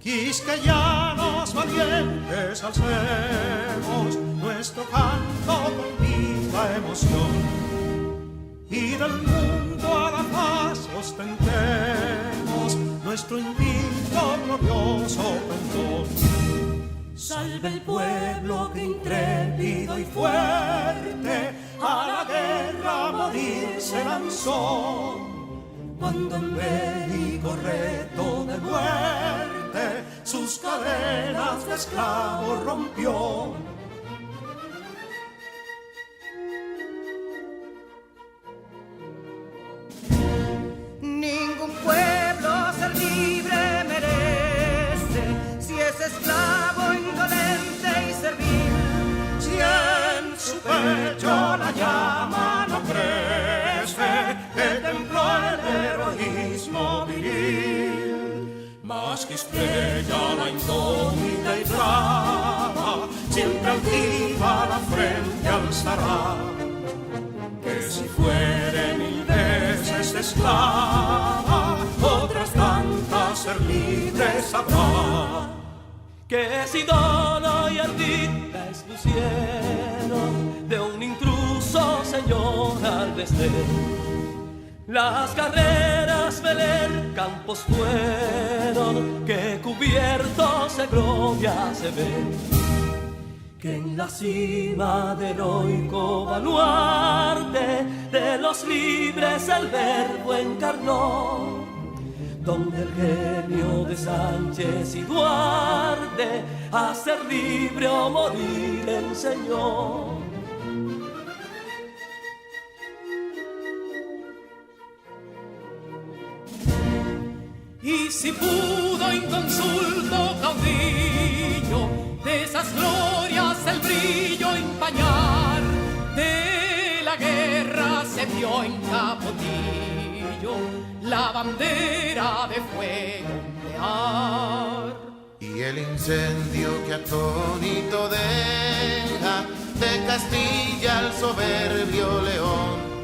Quisqueyanos valientes alcemos nuestro canto con viva emoción, y del mundo a la paz ostentemos nuestro invicto glorioso pendón. Salve el pueblo que intrépido y fuerte a la guerra a morir se lanzó, cuando en bélico reto de muerte sus cadenas de esclavos rompió. Ningún pueblo ser libre merece si es esclavo, indolente y servil. Si en su pecho la llama no crece, que templó el heroísmo viril, más que estrella la indómita y brava, siempre altiva la frente alzará, que si fuere mil veces esclava, otras tantas ser libre sabrá. Que si dolor y ardida expusieron de un intruso señor al desdén, las carreras veler campos fueron que cubiertos de gloria se ven, que en la cima del heroico baluarte de los libres el verbo encarnó, donde el genio de Sánchez y Duarte a ser libre o morir enseñó. Y si pudo inconsulto caudillo de esas glorias el brillo empañar, de la guerra se vio en Capotillo la bandera de fuego ondear. Y el incendio que atónito deja de Castilla al soberbio león,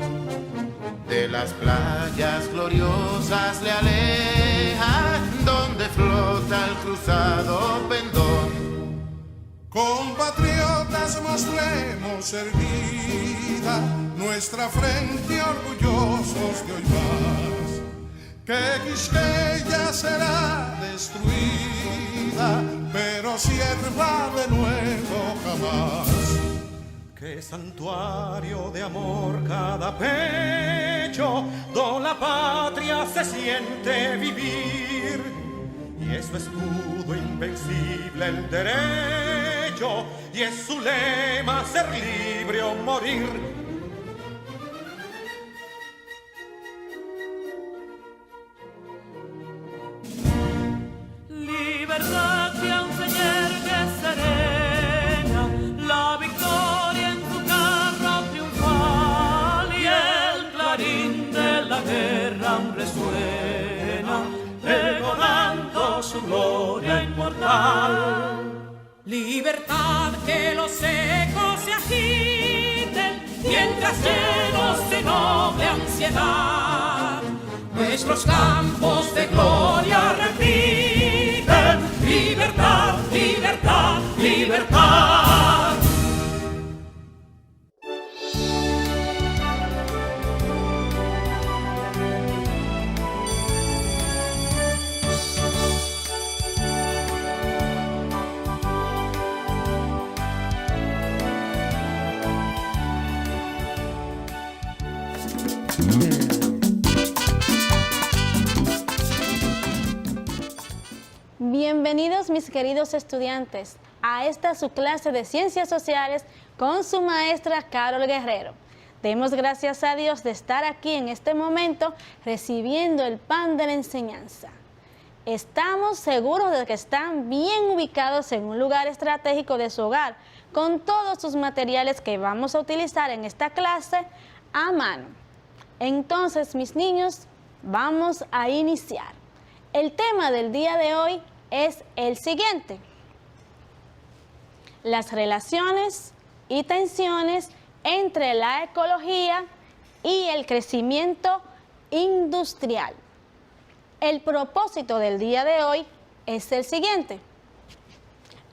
de las playas gloriosas le aleja, donde flota el cruzado pendón. Compatriotas, mostremos erguida nuestra frente orgullosos de hoy más, que Quisqueya será destruida, pero sierva de nuevo jamás. Que santuario de amor cada pecho, donde la patria se siente vivir, y es su escudo invencible el derecho, y es su lema ser libre o morir. Libertad que aún se yergue serena, la victoria en su carro triunfal, y el clarín de la guerra aún resuena, pregonando su gloria inmortal. Libertad, que los ecos se agiten mientras llenos de noble ansiedad nuestros campos de gloria repiten. Libertad, libertad, libertad. Bienvenidos mis queridos estudiantes a esta su clase de Ciencias Sociales con su maestra Carol Guerrero. Demos gracias a Dios de estar aquí en este momento recibiendo el pan de la enseñanza. Estamos seguros de que están bien ubicados en un lugar estratégico de su hogar con todos sus materiales que vamos a utilizar en esta clase a mano. Entonces, mis niños, vamos a iniciar. El tema del día de hoy es el siguiente: las relaciones y tensiones entre la ecología y el crecimiento industrial. El propósito del día de hoy es el siguiente.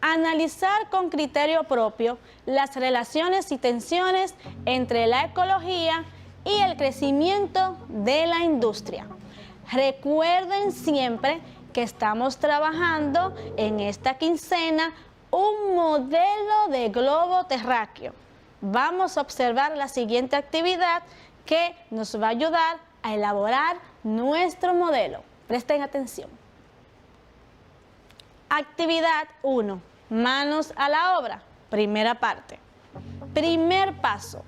Analizar con criterio propio las relaciones y tensiones entre la ecología y el crecimiento de la industria. Recuerden siempre que estamos trabajando en esta quincena un modelo de globo terráqueo. Vamos a observar la siguiente actividad que nos va a ayudar a elaborar nuestro modelo. Presten atención. Actividad 1. Manos a la obra. Primera parte. Primer paso.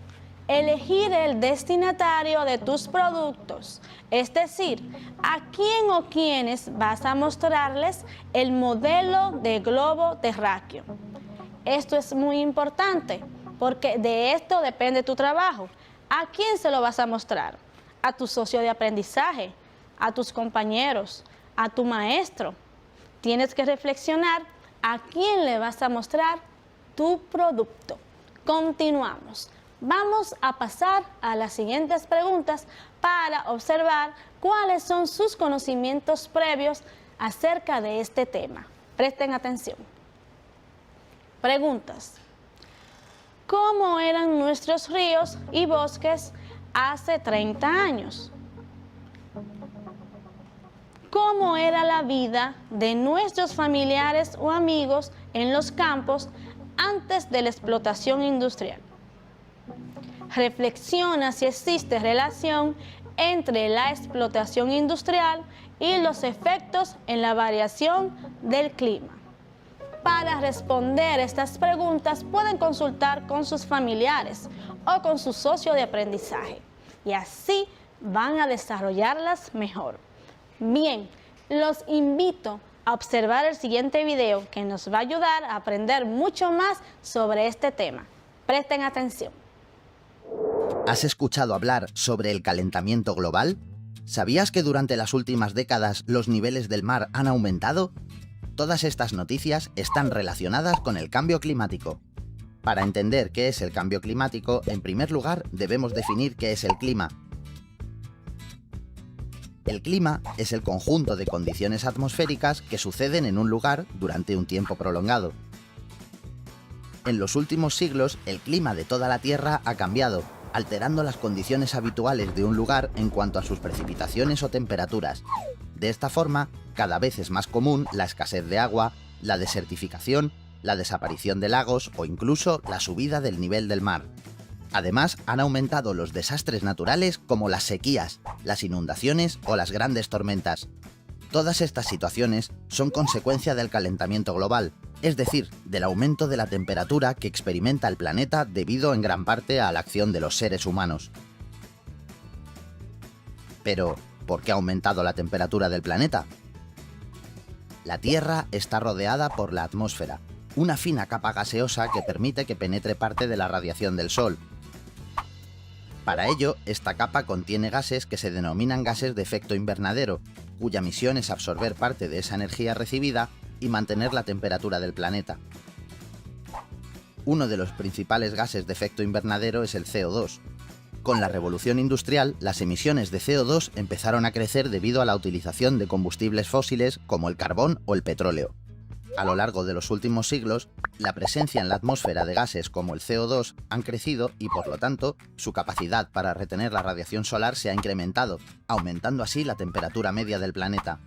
Elegir el destinatario de tus productos, es decir, a quién o quiénes vas a mostrarles el modelo de globo terráqueo. Esto es muy importante porque de esto depende tu trabajo. ¿A quién se lo vas a mostrar? A tu socio de aprendizaje, a tus compañeros, a tu maestro. Tienes que reflexionar a quién le vas a mostrar tu producto. Continuamos. Vamos a pasar a las siguientes preguntas para observar cuáles son sus conocimientos previos acerca de este tema. Presten atención. Preguntas. ¿Cómo eran nuestros ríos y bosques hace 30 años? ¿Cómo era la vida de nuestros familiares o amigos en los campos antes de la explotación industrial? Reflexiona si existe relación entre la explotación industrial y los efectos en la variación del clima. Para responder estas preguntas pueden consultar con sus familiares o con su socio de aprendizaje y así van a desarrollarlas mejor. Bien, los invito a observar el siguiente video que nos va a ayudar a aprender mucho más sobre este tema. Presten atención. ¿Has escuchado hablar sobre el calentamiento global? ¿Sabías que durante las últimas décadas los niveles del mar han aumentado? Todas estas noticias están relacionadas con el cambio climático. Para entender qué es el cambio climático, en primer lugar debemos definir qué es el clima. El clima es el conjunto de condiciones atmosféricas que suceden en un lugar durante un tiempo prolongado. En los últimos siglos, el clima de toda la Tierra ha cambiado, alterando las condiciones habituales de un lugar en cuanto a sus precipitaciones o temperaturas. De esta forma, cada vez es más común la escasez de agua, la desertificación, la desaparición de lagos o incluso la subida del nivel del mar. Además, han aumentado los desastres naturales como las sequías, las inundaciones o las grandes tormentas. Todas estas situaciones son consecuencia del calentamiento global, es decir, del aumento de la temperatura que experimenta el planeta debido en gran parte a la acción de los seres humanos. Pero, ¿por qué ha aumentado la temperatura del planeta? La Tierra está rodeada por la atmósfera, una fina capa gaseosa que permite que penetre parte de la radiación del Sol. Para ello, esta capa contiene gases que se denominan gases de efecto invernadero, cuya misión es absorber parte de esa energía recibida y mantener la temperatura del planeta. Uno de los principales gases de efecto invernadero es el CO2. Con la revolución industrial, las emisiones de CO2 empezaron a crecer debido a la utilización de combustibles fósiles como el carbón o el petróleo. A lo largo de los últimos siglos, la presencia en la atmósfera de gases como el CO2 han crecido y, por lo tanto, su capacidad para retener la radiación solar se ha incrementado, aumentando así la temperatura media del planeta.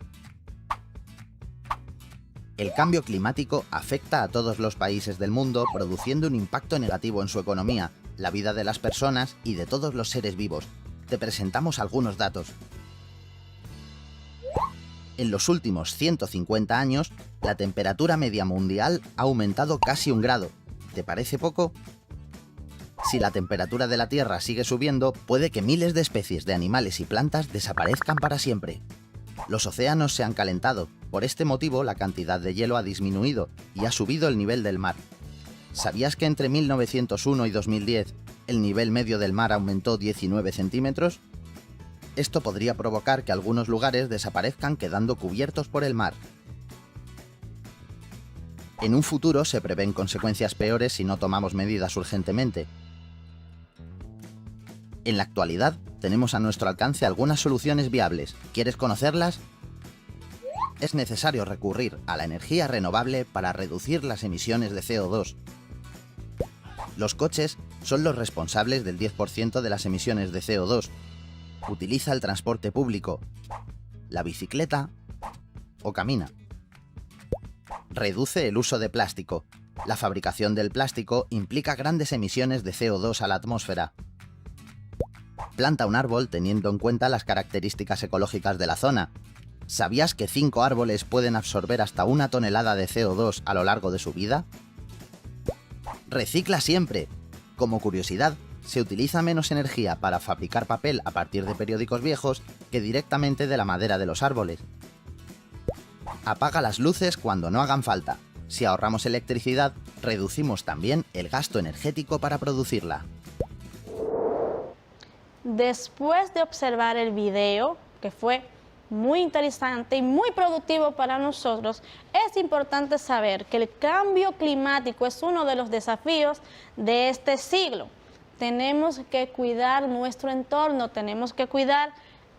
El cambio climático afecta a todos los países del mundo, produciendo un impacto negativo en su economía, la vida de las personas y de todos los seres vivos. Te presentamos algunos datos. En los últimos 150 años, la temperatura media mundial ha aumentado casi 1 grado. ¿Te parece poco? Si la temperatura de la Tierra sigue subiendo, puede que miles de especies de animales y plantas desaparezcan para siempre. Los océanos se han calentado. Por este motivo, la cantidad de hielo ha disminuido y ha subido el nivel del mar. ¿Sabías que entre 1901 y 2010 el nivel medio del mar aumentó 19 centímetros? Esto podría provocar que algunos lugares desaparezcan quedando cubiertos por el mar. En un futuro se prevén consecuencias peores si no tomamos medidas urgentemente. En la actualidad tenemos a nuestro alcance algunas soluciones viables. ¿Quieres conocerlas? es necesario recurrir a la energía renovable para reducir las emisiones de CO2. Los coches son los responsables del 10% de las emisiones de CO2. Utiliza el transporte público, la bicicleta o camina. Reduce el uso de plástico. La fabricación del plástico implica grandes emisiones de CO2 a la atmósfera. Planta un árbol teniendo en cuenta las características ecológicas de la zona. ¿Sabías que 5 árboles pueden absorber hasta 1 tonelada de CO2 a lo largo de su vida? Recicla siempre. Como curiosidad, se utiliza menos energía para fabricar papel a partir de periódicos viejos que directamente de la madera de los árboles. Apaga las luces cuando no hagan falta. Si ahorramos electricidad, reducimos también el gasto energético para producirla. Después de observar el video, que fue muy interesante y muy productivo para nosotros, es importante saber que el cambio climático es uno de los desafíos de este siglo. Tenemos que cuidar nuestro entorno, tenemos que cuidar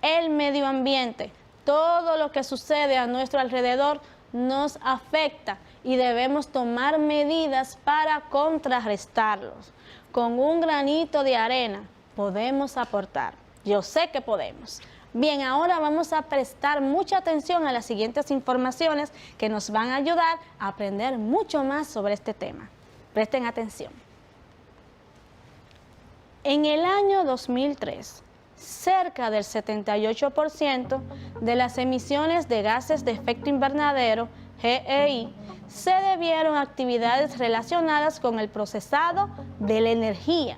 el medio ambiente. Todo lo que sucede a nuestro alrededor nos afecta y debemos tomar medidas para contrarrestarlos. Con un granito de arena podemos aportar. Yo sé que podemos. Bien, ahora vamos a prestar mucha atención a las siguientes informaciones que nos van a ayudar a aprender mucho más sobre este tema. Presten atención. En el año 2003, cerca del 78% de las emisiones de gases de efecto invernadero, GEI, se debieron a actividades relacionadas con el procesado de la energía,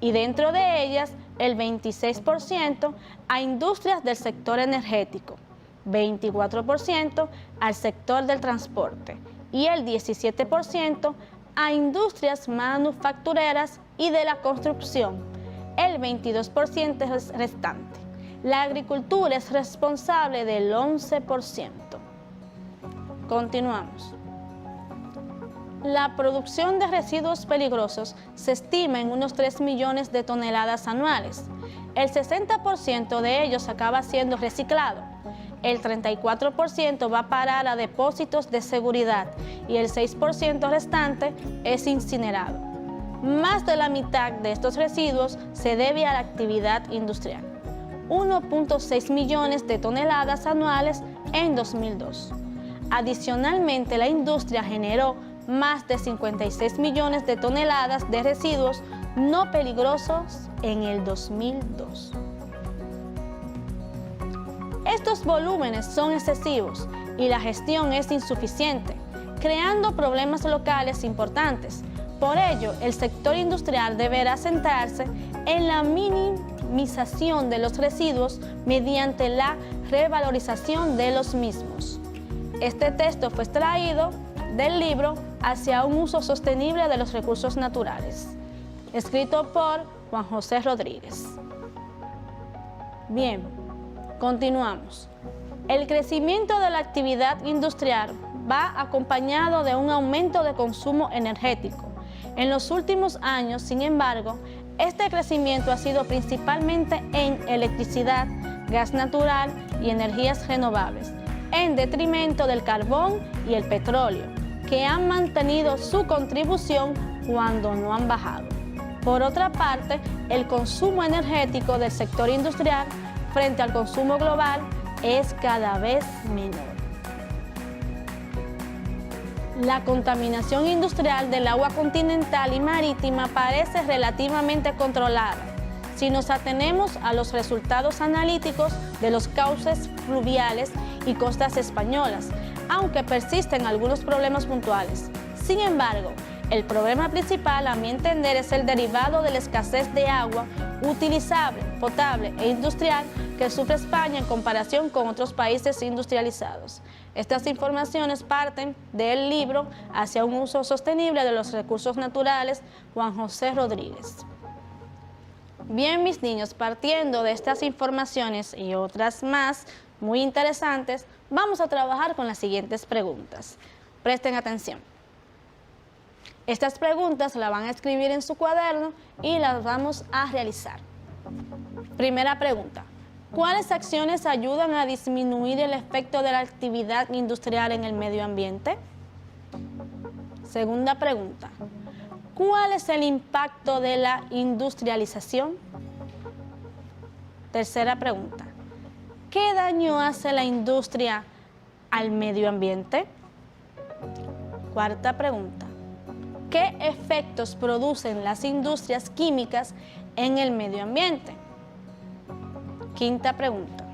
y dentro de ellas el 26% a industrias del sector energético, 24% al sector del transporte y el 17% a industrias manufactureras y de la construcción, el 22% restante. La agricultura es responsable del 11%. Continuamos. La producción de residuos peligrosos se estima en unos 3 millones de toneladas anuales. El 60% de ellos acaba siendo reciclado. El 34% va a parar a depósitos de seguridad y el 6% restante es incinerado. Más de la mitad de estos residuos se debe a la actividad industrial. 1.6 millones de toneladas anuales en 2002. Adicionalmente, la industria generó más de 56 millones de toneladas de residuos no peligrosos en el 2002. Estos volúmenes son excesivos y la gestión es insuficiente, creando problemas locales importantes. Por ello, el sector industrial deberá centrarse en la minimización de los residuos mediante la revalorización de los mismos. Este texto fue extraído del libro Hacia un uso sostenible de los recursos naturales, escrito por Juan José Rodríguez. Bien, continuamos. El crecimiento de la actividad industrial va acompañado de un aumento de consumo energético. En los últimos años, sin embargo, este crecimiento ha sido principalmente en electricidad, gas natural y energías renovables, en detrimento del carbón y el petróleo, que han mantenido su contribución cuando no han bajado. Por otra parte, el consumo energético del sector industrial frente al consumo global es cada vez menor. La contaminación industrial del agua continental y marítima parece relativamente controlada si nos atenemos a los resultados analíticos de los cauces fluviales y costas españolas, aunque persisten algunos problemas puntuales. Sin embargo, el problema principal, a mi entender, es el derivado de la escasez de agua utilizable, potable e industrial que sufre España en comparación con otros países industrializados. Estas informaciones parten del libro Hacia un uso sostenible de los recursos naturales, Juan José Rodríguez. Bien, mis niños, partiendo de estas informaciones y otras más muy interesantes, vamos a trabajar con las siguientes preguntas. Presten atención. Estas preguntas las van a escribir en su cuaderno y las vamos a realizar. Primera pregunta. ¿Cuáles acciones ayudan a disminuir el efecto de la actividad industrial en el medio ambiente? Segunda pregunta. ¿Cuál es el impacto de la industrialización? Tercera pregunta. ¿Qué daño hace la industria al medio ambiente? Cuarta pregunta. ¿Qué efectos producen las industrias químicas en el medio ambiente? Quinta pregunta.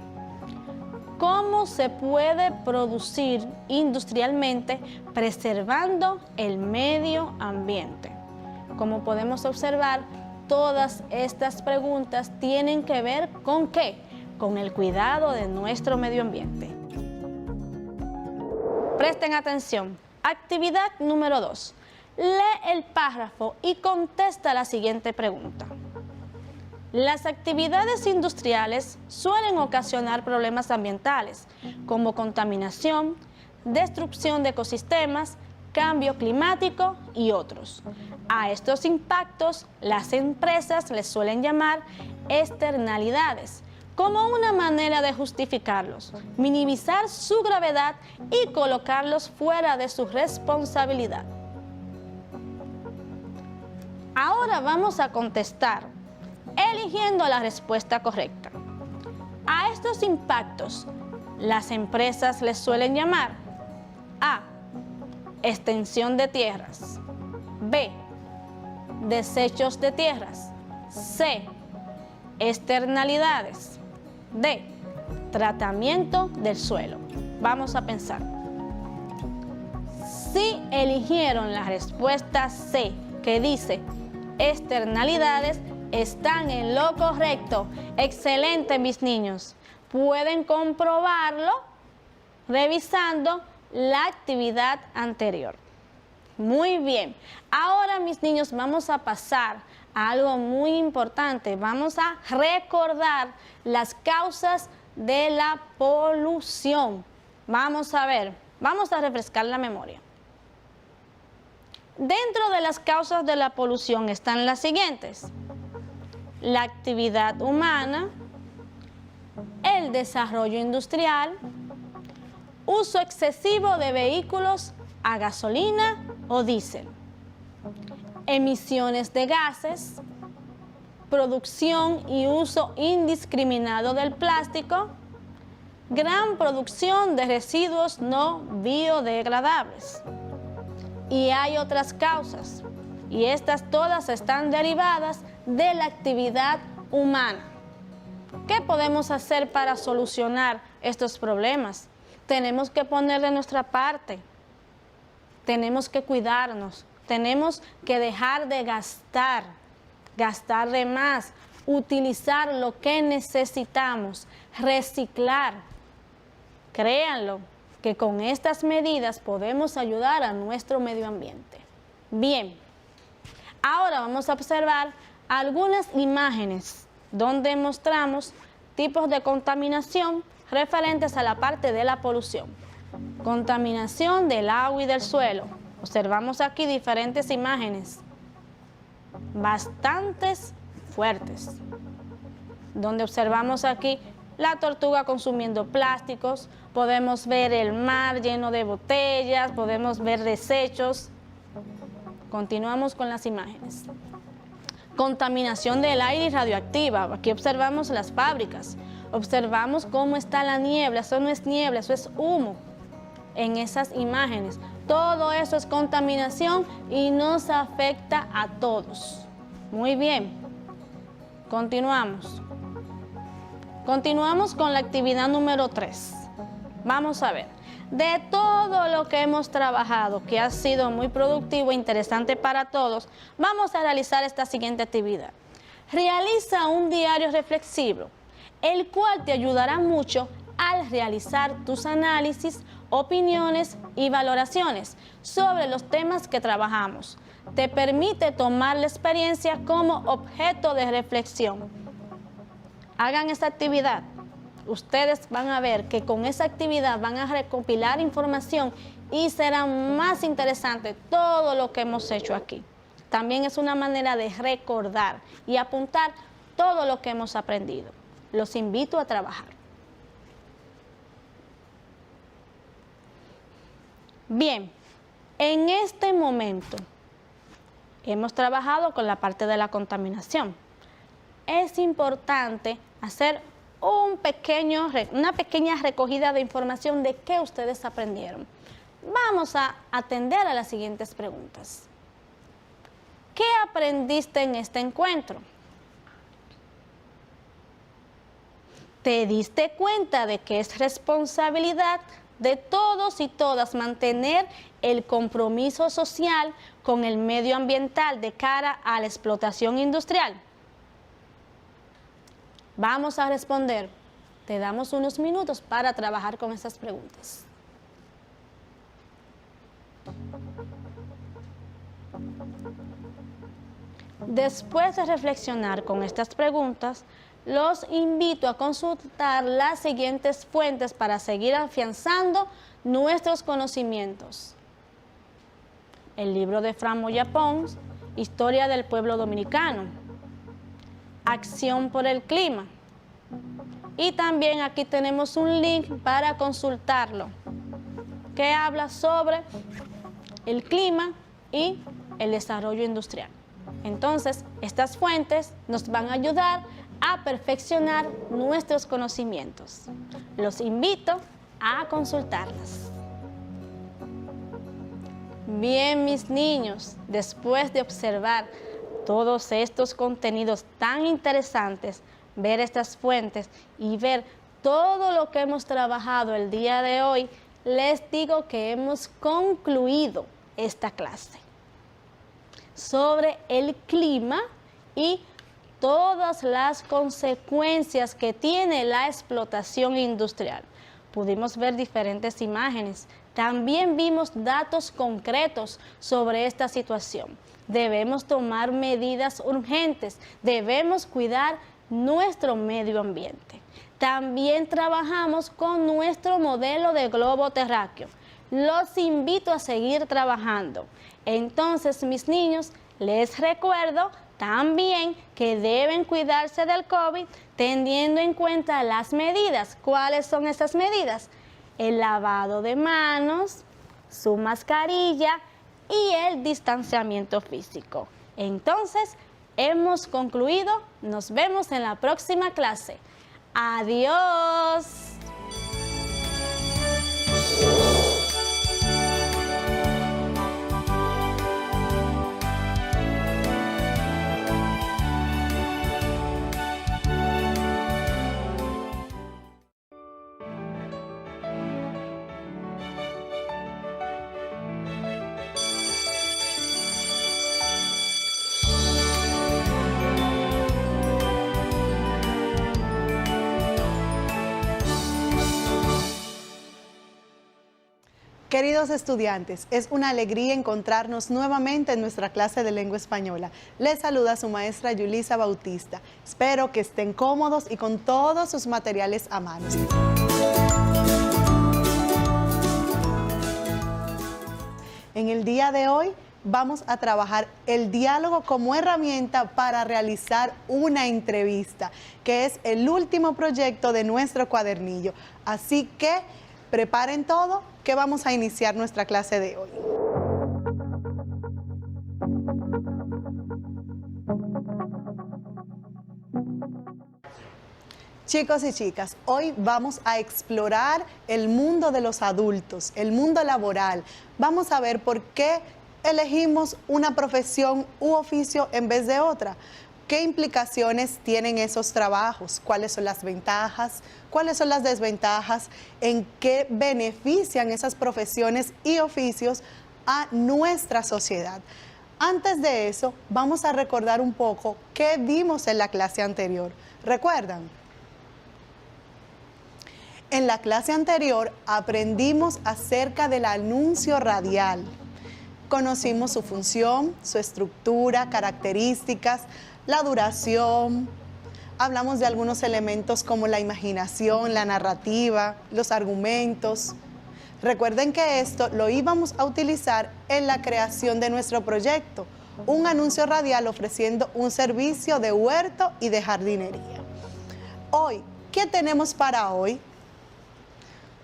¿Cómo se puede producir industrialmente preservando el medio ambiente? Como podemos observar, todas estas preguntas tienen que ver ¿con qué? Con el cuidado de nuestro medio ambiente. Presten atención. Actividad número 2. Lee el párrafo y contesta la siguiente pregunta. Las actividades industriales suelen ocasionar problemas ambientales, como contaminación, destrucción de ecosistemas, cambio climático y otros. A estos impactos, las empresas les suelen llamar externalidades, como una manera de justificarlos, minimizar su gravedad y colocarlos fuera de su responsabilidad. Ahora vamos a contestar eligiendo la respuesta correcta. A estos impactos, las empresas les suelen llamar A. Extensión de tierras. B. Desechos de tierras. C. Externalidades. D. Tratamiento del suelo. Vamos a pensar. Si eligieron la respuesta C, que dice externalidades, están en lo correcto. Excelente, mis niños. Pueden comprobarlo revisando la actividad anterior. Muy bien. Ahora, mis niños, vamos a pasar a algo muy importante. Vamos a recordar las causas de la polución. Vamos a ver, vamos a refrescar la memoria. Dentro de las causas de la polución están las siguientes: la actividad humana, el desarrollo industrial, uso excesivo de vehículos a gasolina o diésel, emisiones de gases, producción y uso indiscriminado del plástico, gran producción de residuos no biodegradables. Y hay otras causas, y estas todas están derivadas de la actividad humana. ¿Qué podemos hacer para solucionar estos problemas? Tenemos que poner de nuestra parte, tenemos que cuidarnos, tenemos que dejar de gastar de más, utilizar lo que necesitamos, reciclar. Créanlo, que con estas medidas podemos ayudar a nuestro medio ambiente. Bien, ahora vamos a observar algunas imágenes donde mostramos tipos de contaminación referentes a la parte de la polución. Contaminación del agua y del suelo. Observamos aquí diferentes imágenes, bastantes fuertes, donde observamos aquí la tortuga consumiendo plásticos, podemos ver el mar lleno de botellas, podemos ver desechos. Continuamos con las imágenes. Contaminación del aire y radioactiva. Aquí observamos las fábricas, observamos cómo está la niebla. Eso no es niebla, eso es humo en esas imágenes. Todo eso es contaminación y nos afecta a todos. Muy bien, continuamos. Continuamos con la actividad número 3. Vamos a ver, de todo lo que hemos trabajado, que ha sido muy productivo e interesante para todos, vamos a realizar esta siguiente actividad. Realiza un diario reflexivo, el cual te ayudará mucho al realizar tus análisis, opiniones y valoraciones sobre los temas que trabajamos. Te permite tomar la experiencia como objeto de reflexión. Hagan esta actividad. Ustedes van a ver que con esa actividad van a recopilar información y será más interesante todo lo que hemos hecho aquí. También es una manera de recordar y apuntar todo lo que hemos aprendido. los invito a trabajar. Bien, en este momento hemos trabajado con la parte de la contaminación. Es importante hacer una pequeña recogida de información de qué ustedes aprendieron. Vamos a atender a las siguientes preguntas. ¿Qué aprendiste en este encuentro? ¿Te diste cuenta de que es responsabilidad de todos y todas mantener el compromiso social con el medio ambiental de cara a la explotación industrial? Vamos a responder. Te damos unos minutos para trabajar con estas preguntas. Después de reflexionar con estas preguntas, los invito a consultar las siguientes fuentes para seguir afianzando nuestros conocimientos. El libro de Fran Moya Pons, Historia del Pueblo Dominicano, Acción por el Clima. Y también aquí tenemos un link para consultarlo, que habla sobre el clima y el desarrollo industrial. Entonces, estas fuentes nos van a ayudar a perfeccionar nuestros conocimientos. Los invito a consultarlas. Bien, mis niños, después de observar todos estos contenidos tan interesantes, ver estas fuentes y ver todo lo que hemos trabajado el día de hoy, les digo que hemos concluido esta clase sobre el clima y todas las consecuencias que tiene la explotación industrial. Pudimos ver diferentes imágenes. También vimos datos concretos sobre esta situación. Debemos tomar medidas urgentes. Debemos cuidar nuestro medio ambiente. También trabajamos con nuestro modelo de globo terráqueo. Los invito a seguir trabajando. Entonces, mis niños, les recuerdo también que deben cuidarse del COVID teniendo en cuenta las medidas. ¿Cuáles son esas medidas? El lavado de manos, su mascarilla y el distanciamiento físico. Entonces, hemos concluido. Nos vemos en la próxima clase. ¡Adiós! Queridos estudiantes, es una alegría encontrarnos nuevamente en nuestra clase de lengua española. Les saluda su maestra Yulisa Bautista. Espero que estén cómodos y con todos sus materiales a mano. En el día de hoy vamos a trabajar el diálogo como herramienta para realizar una entrevista, que es el último proyecto de nuestro cuadernillo. Así que preparen todo, que vamos a iniciar nuestra clase de hoy. Chicos y chicas, hoy vamos a explorar el mundo de los adultos, el mundo laboral. Vamos a ver por qué elegimos una profesión u oficio en vez de otra. ¿Qué implicaciones tienen esos trabajos? ¿Cuáles son las ventajas? ¿Cuáles son las desventajas? ¿En qué benefician esas profesiones y oficios a nuestra sociedad? Antes de eso, vamos a recordar un poco qué vimos en la clase anterior. ¿Recuerdan? En la clase anterior aprendimos acerca del anuncio radial. Conocimos su función, su estructura, características, la duración. Hablamos de algunos elementos como la imaginación, la narrativa, los argumentos. Recuerden que esto lo íbamos a utilizar en la creación de nuestro proyecto, un anuncio radial ofreciendo un servicio de huerto y de jardinería. Hoy, ¿qué tenemos para hoy?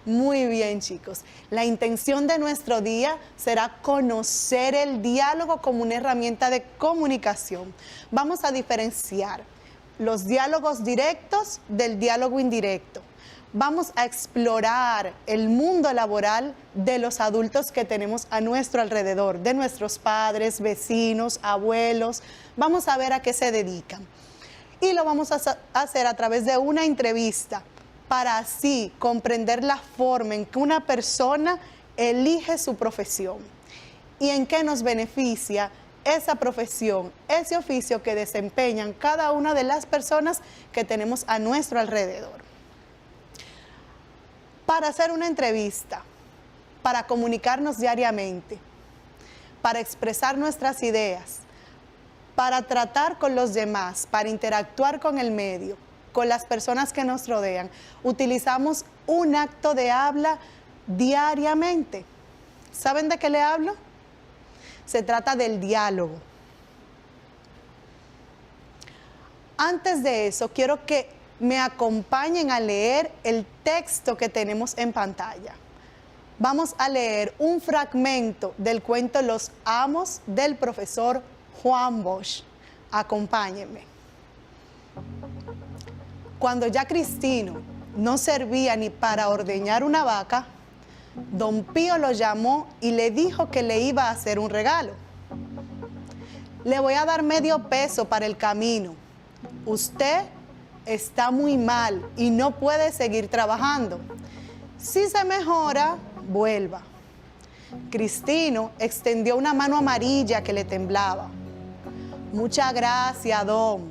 Muy bien, chicos. La intención de nuestro día será conocer el diálogo como una herramienta de comunicación. Vamos a diferenciar los diálogos directos del diálogo indirecto. Vamos a explorar el mundo laboral de los adultos que tenemos a nuestro alrededor, de nuestros padres, vecinos, abuelos. Vamos a ver a qué se dedican. Y lo vamos a hacer a través de una entrevista para así comprender la forma en que una persona elige su profesión y en qué nos beneficia esa profesión, ese oficio que desempeñan cada una de las personas que tenemos a nuestro alrededor. Para hacer una entrevista, para comunicarnos diariamente, para expresar nuestras ideas, para tratar con los demás, para interactuar con el medio, con las personas que nos rodean, utilizamos un acto de habla diariamente. ¿Saben de qué le hablo? Se trata del diálogo. Antes de eso, quiero que me acompañen a leer el texto que tenemos en pantalla. Vamos a leer un fragmento del cuento Los Amos del profesor Juan Bosch. Acompáñenme. Cuando ya Cristino no servía ni para ordeñar una vaca, don Pío lo llamó y le dijo que le iba a hacer un regalo. Le voy a dar medio peso para el camino. Usted está muy mal y no puede seguir trabajando. Si se mejora, vuelva. Cristino extendió una mano amarilla que le temblaba. Muchas gracias, don.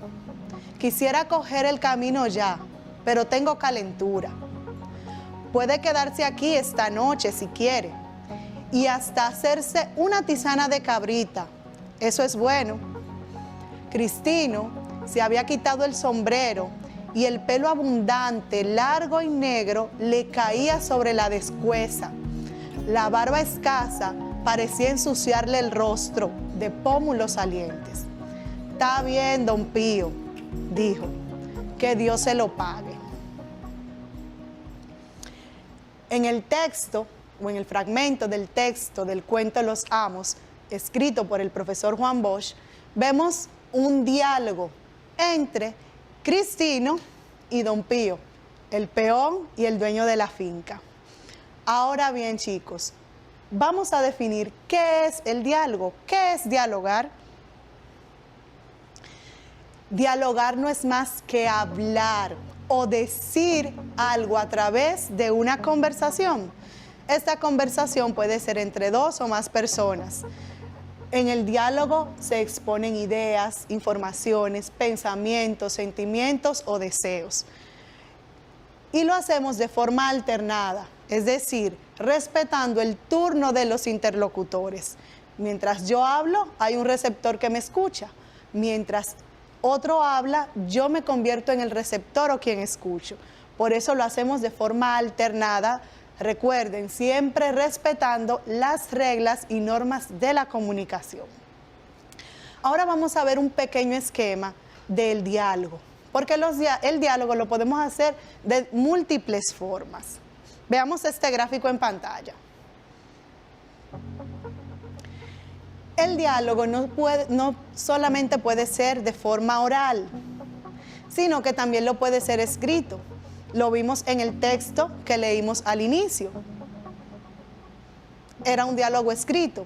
Quisiera coger el camino ya, pero tengo calentura. Puede quedarse aquí esta noche si quiere y hasta hacerse una tisana de cabrita. Eso es bueno. Cristino se había quitado el sombrero y el pelo abundante, largo y negro, le caía sobre la descueza. La barba escasa parecía ensuciarle el rostro de pómulos salientes. Está bien, don Pío, dijo, que Dios se lo pague. En el texto, o en el fragmento del texto del cuento Los Amos, escrito por el profesor Juan Bosch, vemos un diálogo entre Cristino y don Pío, el peón y el dueño de la finca. Ahora bien, chicos, vamos a definir qué es el diálogo, qué es dialogar. Dialogar no es más que hablar o decir algo a través de una conversación. Esta conversación puede ser entre dos o más personas. En el diálogo se exponen ideas, informaciones, pensamientos, sentimientos o deseos. Y lo hacemos de forma alternada, es decir, respetando el turno de los interlocutores. Mientras yo hablo, hay un receptor que me escucha. Mientras otro habla, yo me convierto en el receptor o quien escucho. Por eso lo hacemos de forma alternada. Recuerden, siempre respetando las reglas y normas de la comunicación. Ahora vamos a ver un pequeño esquema del diálogo, porque el diálogo lo podemos hacer de múltiples formas. Veamos este gráfico en pantalla. El diálogo no solamente puede ser de forma oral, sino que también lo puede ser escrito. Lo vimos en el texto que leímos al inicio. Era un diálogo escrito.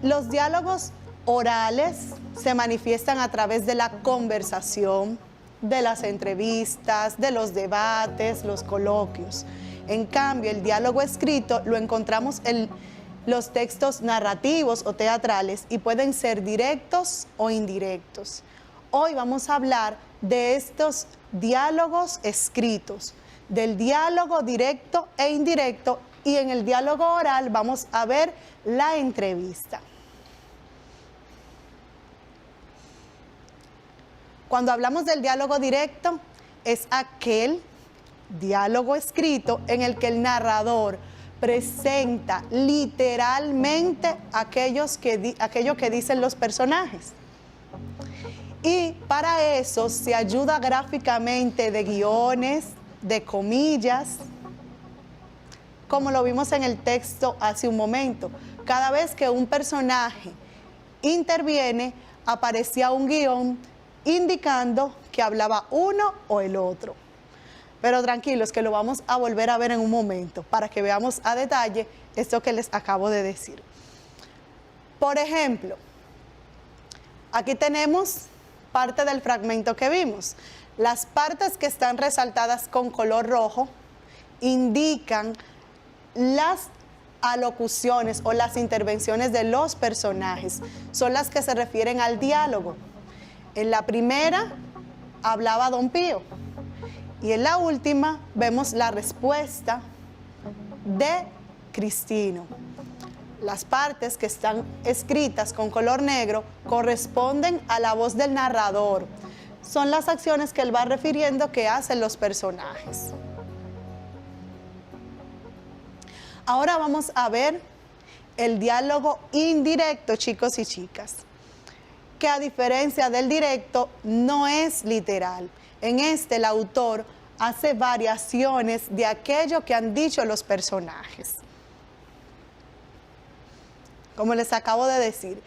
Los diálogos orales se manifiestan a través de la conversación, de las entrevistas, de los debates, los coloquios. En cambio, el diálogo escrito lo encontramos en los textos narrativos o teatrales y pueden ser directos o indirectos. Hoy vamos a hablar de estos diálogos escritos, del diálogo directo e indirecto, y en el diálogo oral vamos a ver la entrevista. Cuando hablamos del diálogo directo, es aquel diálogo escrito en el que el narrador presenta literalmente aquello que dicen los personajes. Y para eso se ayuda gráficamente de guiones, de comillas, como lo vimos en el texto hace un momento. Cada vez que un personaje interviene, aparecía un guión indicando que hablaba uno o el otro. Pero tranquilos, que lo vamos a volver a ver en un momento para que veamos a detalle esto que les acabo de decir. Por ejemplo, aquí tenemos parte del fragmento que vimos. Las partes que están resaltadas con color rojo indican las alocuciones o las intervenciones de los personajes. Son las que se refieren al diálogo. En la primera hablaba Don Pío y en la última vemos la respuesta de Cristino. Las partes que están escritas con color negro corresponden a la voz del narrador. Son las acciones que él va refiriendo que hacen los personajes. Ahora vamos a ver el diálogo indirecto, chicos y chicas, que a diferencia del directo no es literal. En este el autor hace variaciones de aquello que han dicho los personajes. Como les acabo de decir,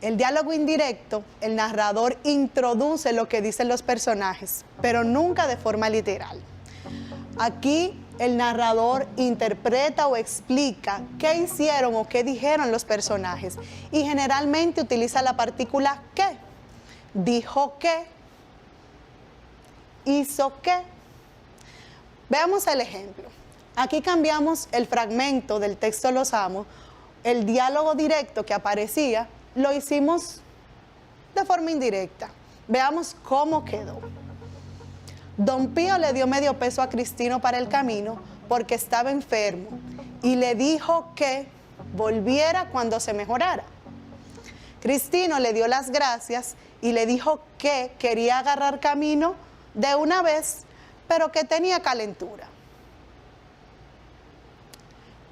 el diálogo indirecto, el narrador introduce lo que dicen los personajes, pero nunca de forma literal. Aquí el narrador interpreta o explica qué hicieron o qué dijeron los personajes y generalmente utiliza la partícula que. Dijo que, hizo que. Veamos el ejemplo. Aquí cambiamos el fragmento del texto Los Amo. El diálogo directo que aparecía lo hicimos de forma indirecta. Veamos cómo quedó. Don Pío le dio medio peso a Cristino para el camino porque estaba enfermo y le dijo que volviera cuando se mejorara. Cristino le dio las gracias y le dijo que quería agarrar camino de una vez, pero que tenía calentura.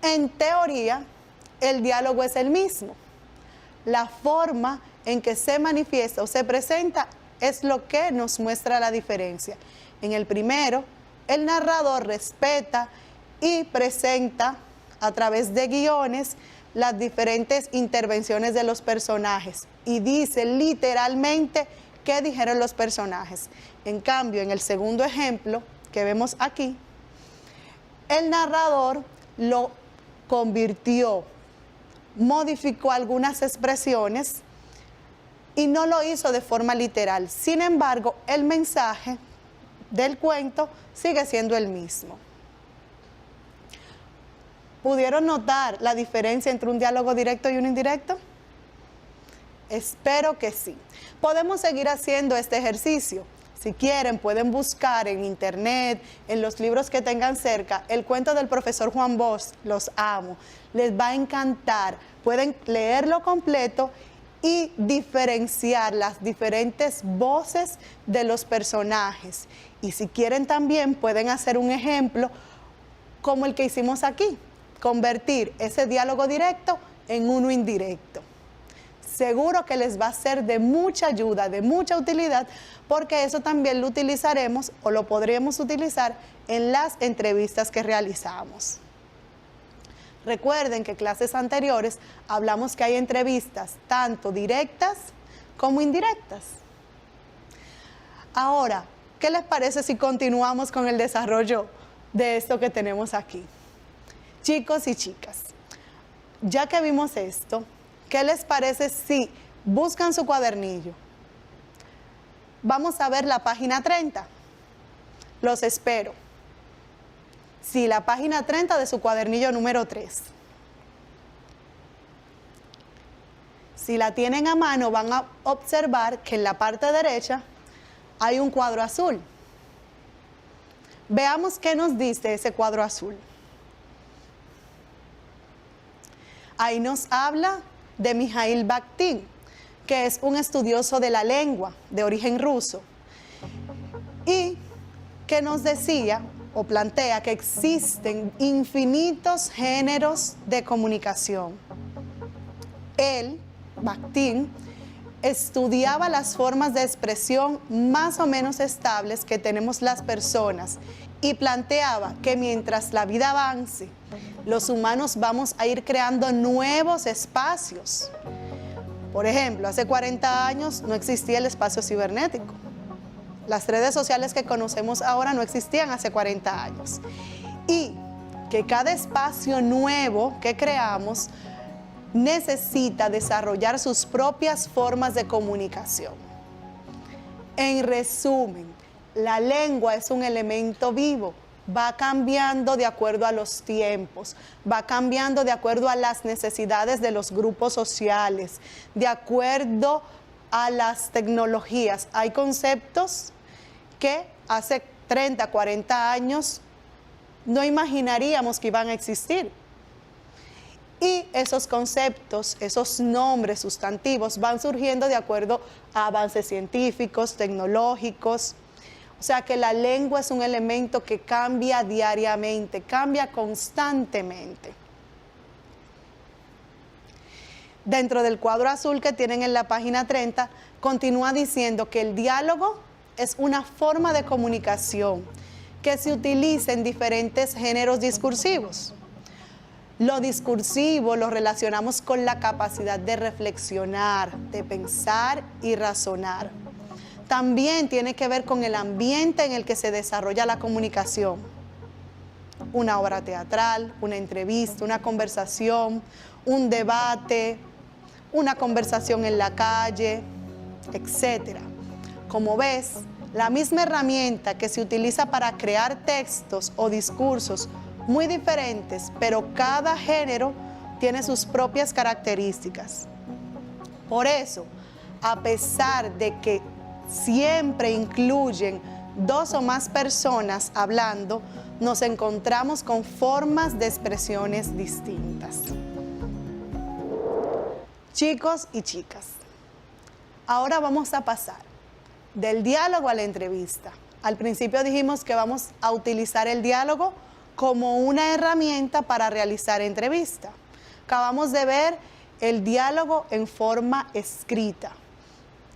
En teoría, el diálogo es el mismo. La forma en que se manifiesta o se presenta es lo que nos muestra la diferencia. En el primero, el narrador respeta y presenta a través de guiones las diferentes intervenciones de los personajes y dice literalmente qué dijeron los personajes. En cambio, en el segundo ejemplo que vemos aquí, el narrador lo convirtió, modificó algunas expresiones y no lo hizo de forma literal. Sin embargo, el mensaje del cuento sigue siendo el mismo. ¿Pudieron notar la diferencia entre un diálogo directo y un indirecto? Espero que sí. Podemos seguir haciendo este ejercicio. Si quieren, pueden buscar en internet, en los libros que tengan cerca, el cuento del profesor Juan Bosch, Los Amo. Les va a encantar. Pueden leerlo completo y diferenciar las diferentes voces de los personajes. Y si quieren también pueden hacer un ejemplo como el que hicimos aquí, convertir ese diálogo directo en uno indirecto. Seguro que les va a ser de mucha ayuda, de mucha utilidad, porque eso también lo utilizaremos o lo podríamos utilizar en las entrevistas que realizamos. Recuerden que en clases anteriores hablamos que hay entrevistas tanto directas como indirectas. Ahora, ¿qué les parece si continuamos con el desarrollo de esto que tenemos aquí? Chicos y chicas, ya que vimos esto, ¿qué les parece si buscan su cuadernillo? Vamos a ver la página 30. Los espero. Sí, la página 30 de su cuadernillo número 3. Si la tienen a mano, van a observar que en la parte derecha hay un cuadro azul. Veamos qué nos dice ese cuadro azul. Ahí nos habla de Mikhail Bakhtin, que es un estudioso de la lengua de origen ruso, y que nos decía o plantea que existen infinitos géneros de comunicación. Él, Bakhtin, estudiaba las formas de expresión más o menos estables que tenemos las personas y planteaba que mientras la vida avance, los humanos vamos a ir creando nuevos espacios. Por ejemplo, hace 40 años no existía el espacio cibernético. Las redes sociales que conocemos ahora no existían hace 40 años. Y que cada espacio nuevo que creamos necesita desarrollar sus propias formas de comunicación. En resumen, la lengua es un elemento vivo, va cambiando de acuerdo a los tiempos, va cambiando de acuerdo a las necesidades de los grupos sociales, de acuerdo a las tecnologías. Hay conceptos que hace 30, 40 años no imaginaríamos que iban a existir. Y esos conceptos, esos nombres sustantivos van surgiendo de acuerdo a avances científicos, tecnológicos. O sea que la lengua es un elemento que cambia diariamente, cambia constantemente. Dentro del cuadro azul que tienen en la página 30, continúa diciendo que el diálogo es una forma de comunicación que se utiliza en diferentes géneros discursivos. Lo discursivo lo relacionamos con la capacidad de reflexionar, de pensar y razonar. También tiene que ver con el ambiente en el que se desarrolla la comunicación. Una obra teatral, una entrevista, una conversación, un debate, una conversación en la calle, etc. Como ves, la misma herramienta que se utiliza para crear textos o discursos muy diferentes, pero cada género tiene sus propias características. Por eso, a pesar de que siempre incluyen 2 o más personas hablando, nos encontramos con formas de expresiones distintas. Chicos y chicas, ahora vamos a pasar del diálogo a la entrevista. Al principio dijimos que vamos a utilizar el diálogo como una herramienta para realizar entrevista. Acabamos de ver el diálogo en forma escrita,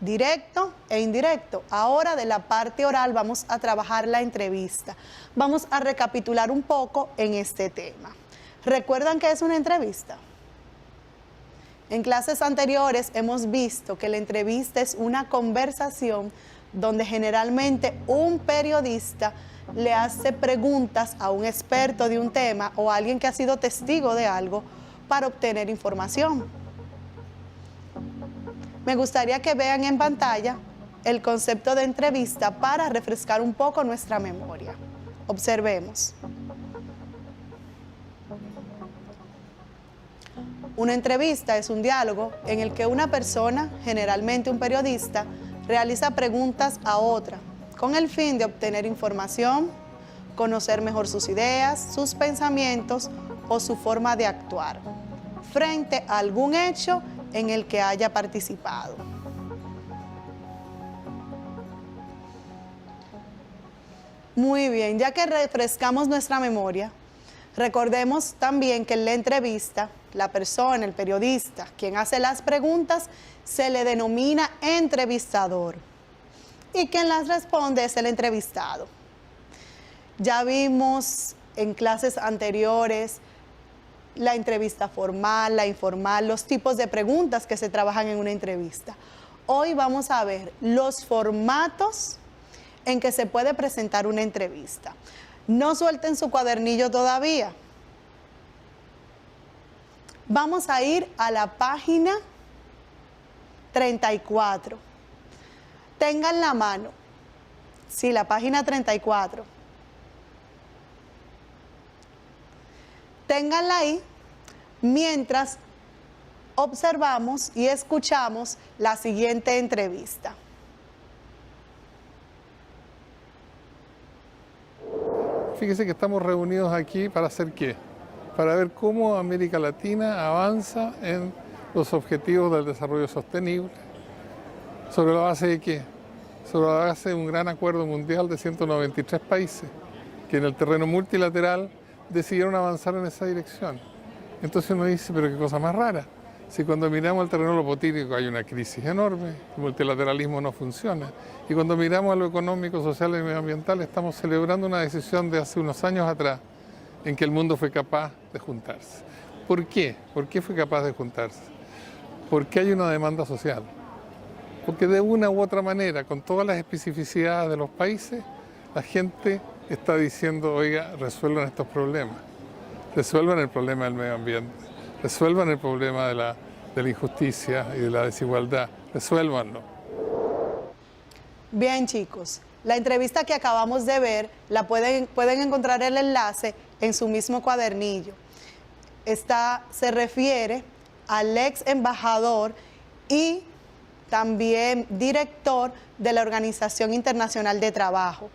directo e indirecto. Ahora de la parte oral vamos a trabajar la entrevista. Vamos a recapitular un poco en este tema. ¿Recuerdan qué es una entrevista? En clases anteriores hemos visto que la entrevista es una conversación donde generalmente un periodista le hace preguntas a un experto de un tema o a alguien que ha sido testigo de algo para obtener información. Me gustaría que vean en pantalla el concepto de entrevista para refrescar un poco nuestra memoria. Observemos. Una entrevista es un diálogo en el que una persona, generalmente un periodista, realiza preguntas a otra, con el fin de obtener información, conocer mejor sus ideas, sus pensamientos o su forma de actuar, frente a algún hecho en el que haya participado. Muy bien, ya que refrescamos nuestra memoria, recordemos también que en la entrevista, la persona, el periodista, quien hace las preguntas, se le denomina entrevistador. Y quien las responde es el entrevistado. Ya vimos en clases anteriores la entrevista formal, la informal, los tipos de preguntas que se trabajan en una entrevista. Hoy vamos a ver los formatos en que se puede presentar una entrevista. No suelten su cuadernillo todavía. Vamos a ir a la página 34. Tengan la mano. Sí, la página 34. Ténganla ahí mientras observamos y escuchamos la siguiente entrevista. Fíjese que estamos reunidos aquí para hacer ¿qué? Para ver cómo América Latina avanza en los objetivos del desarrollo sostenible. ¿Sobre la base de qué? Sobre la base de un gran acuerdo mundial de 193 países que en el terreno multilateral decidieron avanzar en esa dirección. Entonces uno dice, pero qué cosa más rara. Si cuando miramos el terreno político hay una crisis enorme, el multilateralismo no funciona. Y cuando miramos a lo económico, social y medioambiental, estamos celebrando una decisión de hace unos años atrás en que el mundo fue capaz de juntarse. ¿Por qué? ¿Por qué fue capaz de juntarse? Porque hay una demanda social. Porque de una u otra manera, con todas las especificidades de los países, la gente está diciendo, oiga, resuelvan estos problemas. Resuelvan el problema del medio ambiente, resuelvan el problema de la injusticia y de la desigualdad, resuélvanlo. Bien, chicos, la entrevista que acabamos de ver, pueden encontrar el enlace en su mismo cuadernillo. Esta se refiere al ex embajador y también director de la Organización Internacional de Trabajo.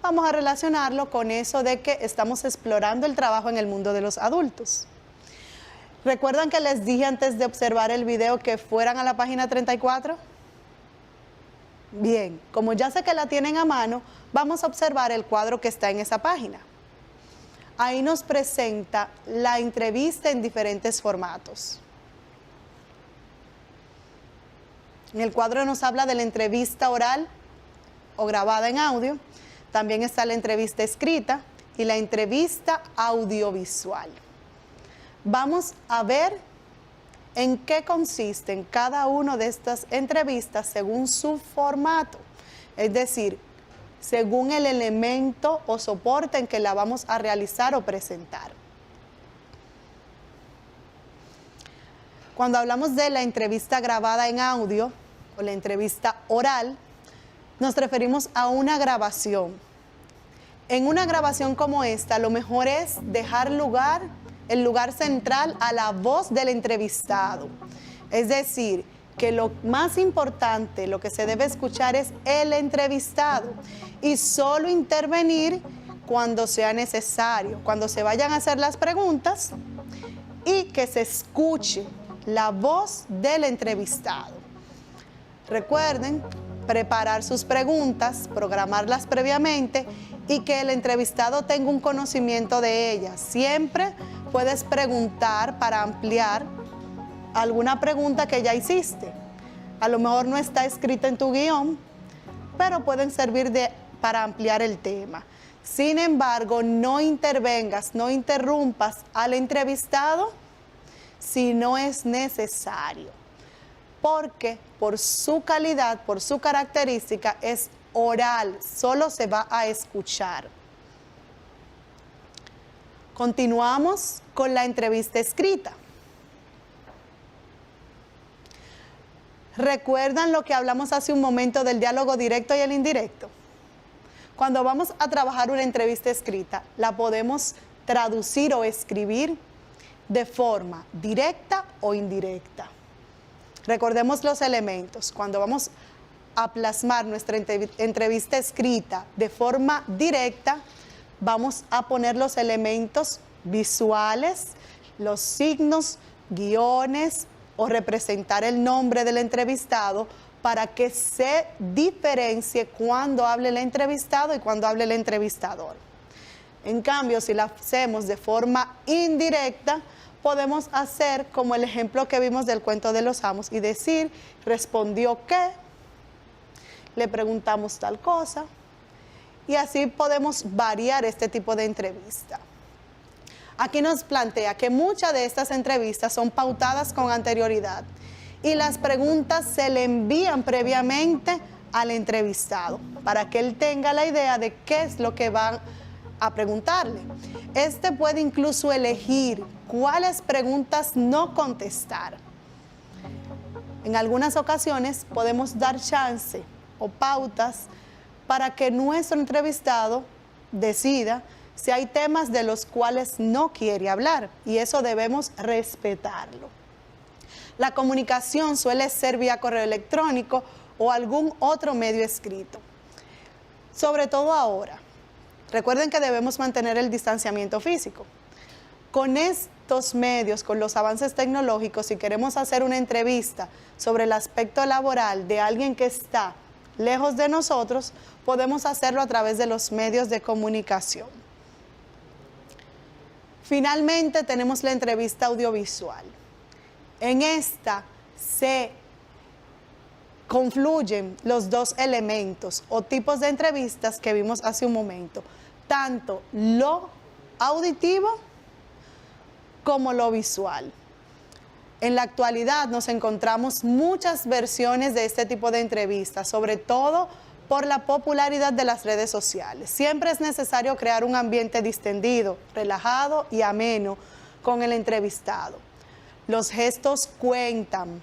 Vamos a relacionarlo con eso de que estamos explorando el trabajo en el mundo de los adultos. ¿Recuerdan que les dije antes de observar el video que fueran a la página 34? Bien, como ya sé que la tienen a mano, vamos a observar el cuadro que está en esa página. Ahí nos presenta la entrevista en diferentes formatos. En el cuadro nos habla de la entrevista oral o grabada en audio. También está la entrevista escrita y la entrevista audiovisual. Vamos a ver en qué consisten cada una de estas entrevistas según su formato, es decir, según el elemento o soporte en que la vamos a realizar o presentar. Cuando hablamos de la entrevista grabada en audio o la entrevista oral, nos referimos a una grabación. En una grabación como esta, lo mejor es dejar el lugar central a la voz del entrevistado. Es decir, que lo más importante, lo que se debe escuchar es el entrevistado y solo intervenir cuando sea necesario, cuando se vayan a hacer las preguntas y que se escuche la voz del entrevistado. Recuerden preparar sus preguntas, programarlas previamente y que el entrevistado tenga un conocimiento de ellas. Siempre puedes preguntar para ampliar alguna pregunta que ya hiciste. A lo mejor no está escrita en tu guión, pero pueden servir para ampliar el tema. Sin embargo, no intervengas, no interrumpas al entrevistado si no es necesario, porque por su calidad, por su característica, es oral, solo se va a escuchar. Continuamos con la entrevista escrita. ¿Recuerdan lo que hablamos hace un momento del diálogo directo y el indirecto? Cuando vamos a trabajar una entrevista escrita, la podemos traducir o escribir de forma directa o indirecta. Recordemos los elementos. Cuando vamos a plasmar nuestra entrevista escrita de forma directa, vamos a poner los elementos visuales, los signos, guiones o representar el nombre del entrevistado para que se diferencie cuando hable el entrevistado y cuando hable el entrevistador. En cambio, si la hacemos de forma indirecta, podemos hacer como el ejemplo que vimos del cuento de los amos y decir, respondió qué, le preguntamos tal cosa, y así podemos variar este tipo de entrevista. Aquí nos plantea que muchas de estas entrevistas son pautadas con anterioridad y las preguntas se le envían previamente al entrevistado para que él tenga la idea de qué es lo que van a preguntarle. Este puede incluso elegir cuáles preguntas no contestar. En algunas ocasiones podemos dar chance o pautas para que nuestro entrevistado decida si hay temas de los cuales no quiere hablar, y eso debemos respetarlo. La comunicación suele ser vía correo electrónico o algún otro medio escrito. Sobre todo ahora. Recuerden que debemos mantener el distanciamiento físico. Con estos medios, con los avances tecnológicos, si queremos hacer una entrevista sobre el aspecto laboral de alguien que está lejos de nosotros, podemos hacerlo a través de los medios de comunicación. Finalmente tenemos la entrevista audiovisual. En esta se confluyen los dos elementos o tipos de entrevistas que vimos hace un momento, tanto lo auditivo como lo visual. En la actualidad nos encontramos muchas versiones de este tipo de entrevistas, sobre todo por la popularidad de las redes sociales. Siempre es necesario crear un ambiente distendido, relajado y ameno con el entrevistado. Los gestos cuentan,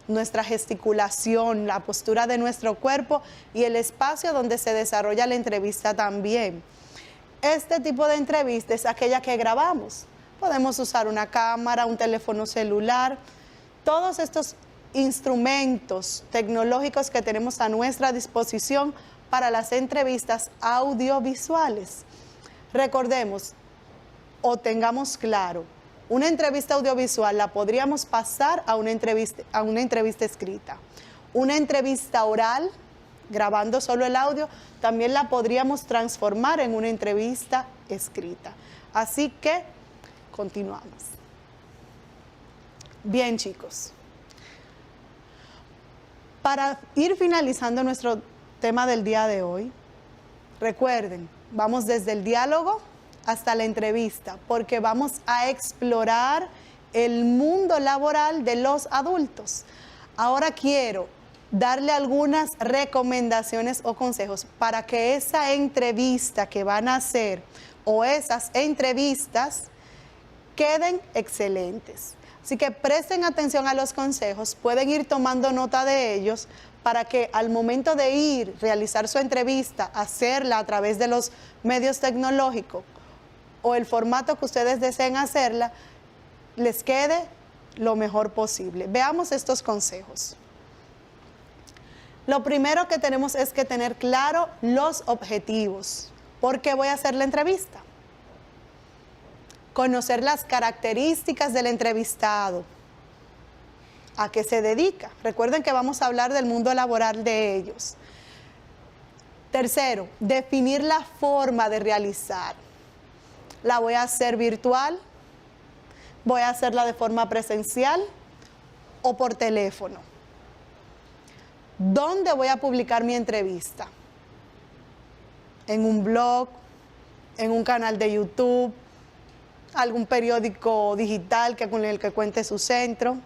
nuestra gesticulación, la postura de nuestro cuerpo y el espacio donde se desarrolla la entrevista también. Este tipo de entrevista es aquella que grabamos. Podemos usar una cámara, un teléfono celular, todos estos instrumentos tecnológicos que tenemos a nuestra disposición para las entrevistas audiovisuales. Recordemos o tengamos claro, una entrevista audiovisual la podríamos pasar a una entrevista escrita. Una entrevista oral, grabando solo el audio, también la podríamos transformar en una entrevista escrita. Así que continuamos. Bien, chicos. Para ir finalizando nuestro tema del día de hoy, recuerden, vamos desde el diálogo hasta la entrevista, porque vamos a explorar el mundo laboral de los adultos. Ahora quiero darle algunas recomendaciones o consejos para que esa entrevista que van a hacer o esas entrevistas queden excelentes. Así que presten atención a los consejos, pueden ir tomando nota de ellos para que al momento de realizar su entrevista, hacerla a través de los medios tecnológicos o el formato que ustedes deseen hacerla, les quede lo mejor posible. Veamos estos consejos. Lo primero que tenemos es que tener claro los objetivos. ¿Por qué voy a hacer la entrevista? Conocer las características del entrevistado, a qué se dedica. Recuerden que vamos a hablar del mundo laboral de ellos. Tercero, definir la forma de realizar. ¿La voy a hacer virtual? ¿Voy a hacerla de forma presencial o por teléfono? ¿Dónde voy a publicar mi entrevista? ¿En un blog? ¿En un canal de YouTube? ¿Algún periódico digital con el que cuente su centro?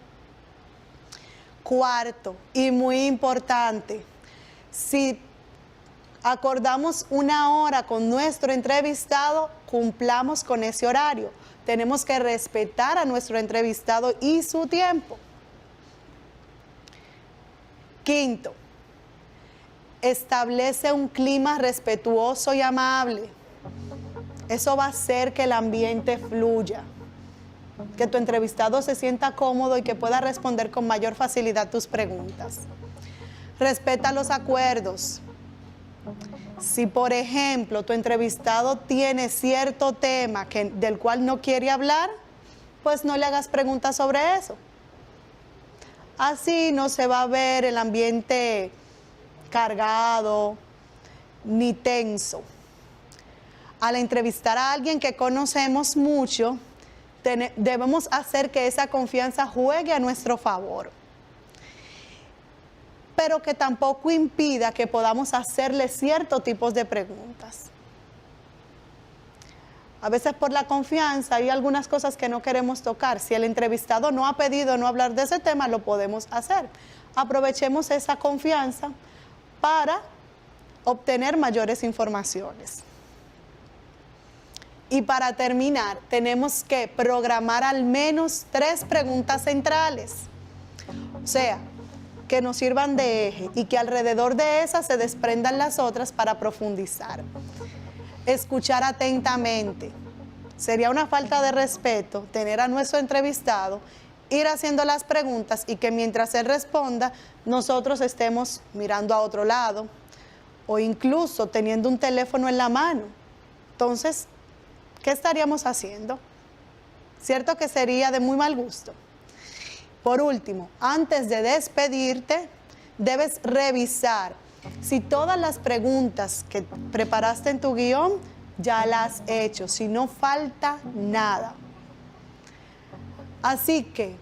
Cuarto, y muy importante, si acordamos una hora con nuestro entrevistado, cumplamos con ese horario. Tenemos que respetar a nuestro entrevistado y su tiempo. Quinto, establece un clima respetuoso y amable. Eso va a hacer que el ambiente fluya, que tu entrevistado se sienta cómodo y que pueda responder con mayor facilidad tus preguntas. Respeta los acuerdos. Si, por ejemplo, tu entrevistado tiene cierto tema del cual no quiere hablar, pues no le hagas preguntas sobre eso. Así no se va a ver el ambiente cargado ni tenso. Al entrevistar a alguien que conocemos mucho, debemos hacer que esa confianza juegue a nuestro favor, pero que tampoco impida que podamos hacerle ciertos tipos de preguntas. A veces por la confianza hay algunas cosas que no queremos tocar. Si el entrevistado no ha pedido no hablar de ese tema, lo podemos hacer. Aprovechemos esa confianza para obtener mayores informaciones. Y para terminar, tenemos que programar al menos 3 preguntas centrales. O sea, que nos sirvan de eje y que alrededor de esas se desprendan las otras para profundizar. Escuchar atentamente. Sería una falta de respeto tener a nuestro entrevistado, ir haciendo las preguntas y que mientras él responda, nosotros estemos mirando a otro lado o incluso teniendo un teléfono en la mano. Entonces, ¿qué estaríamos haciendo? Cierto que sería de muy mal gusto. Por último, antes de despedirte, debes revisar si todas las preguntas que preparaste en tu guión ya las has hecho, si no falta nada. Así que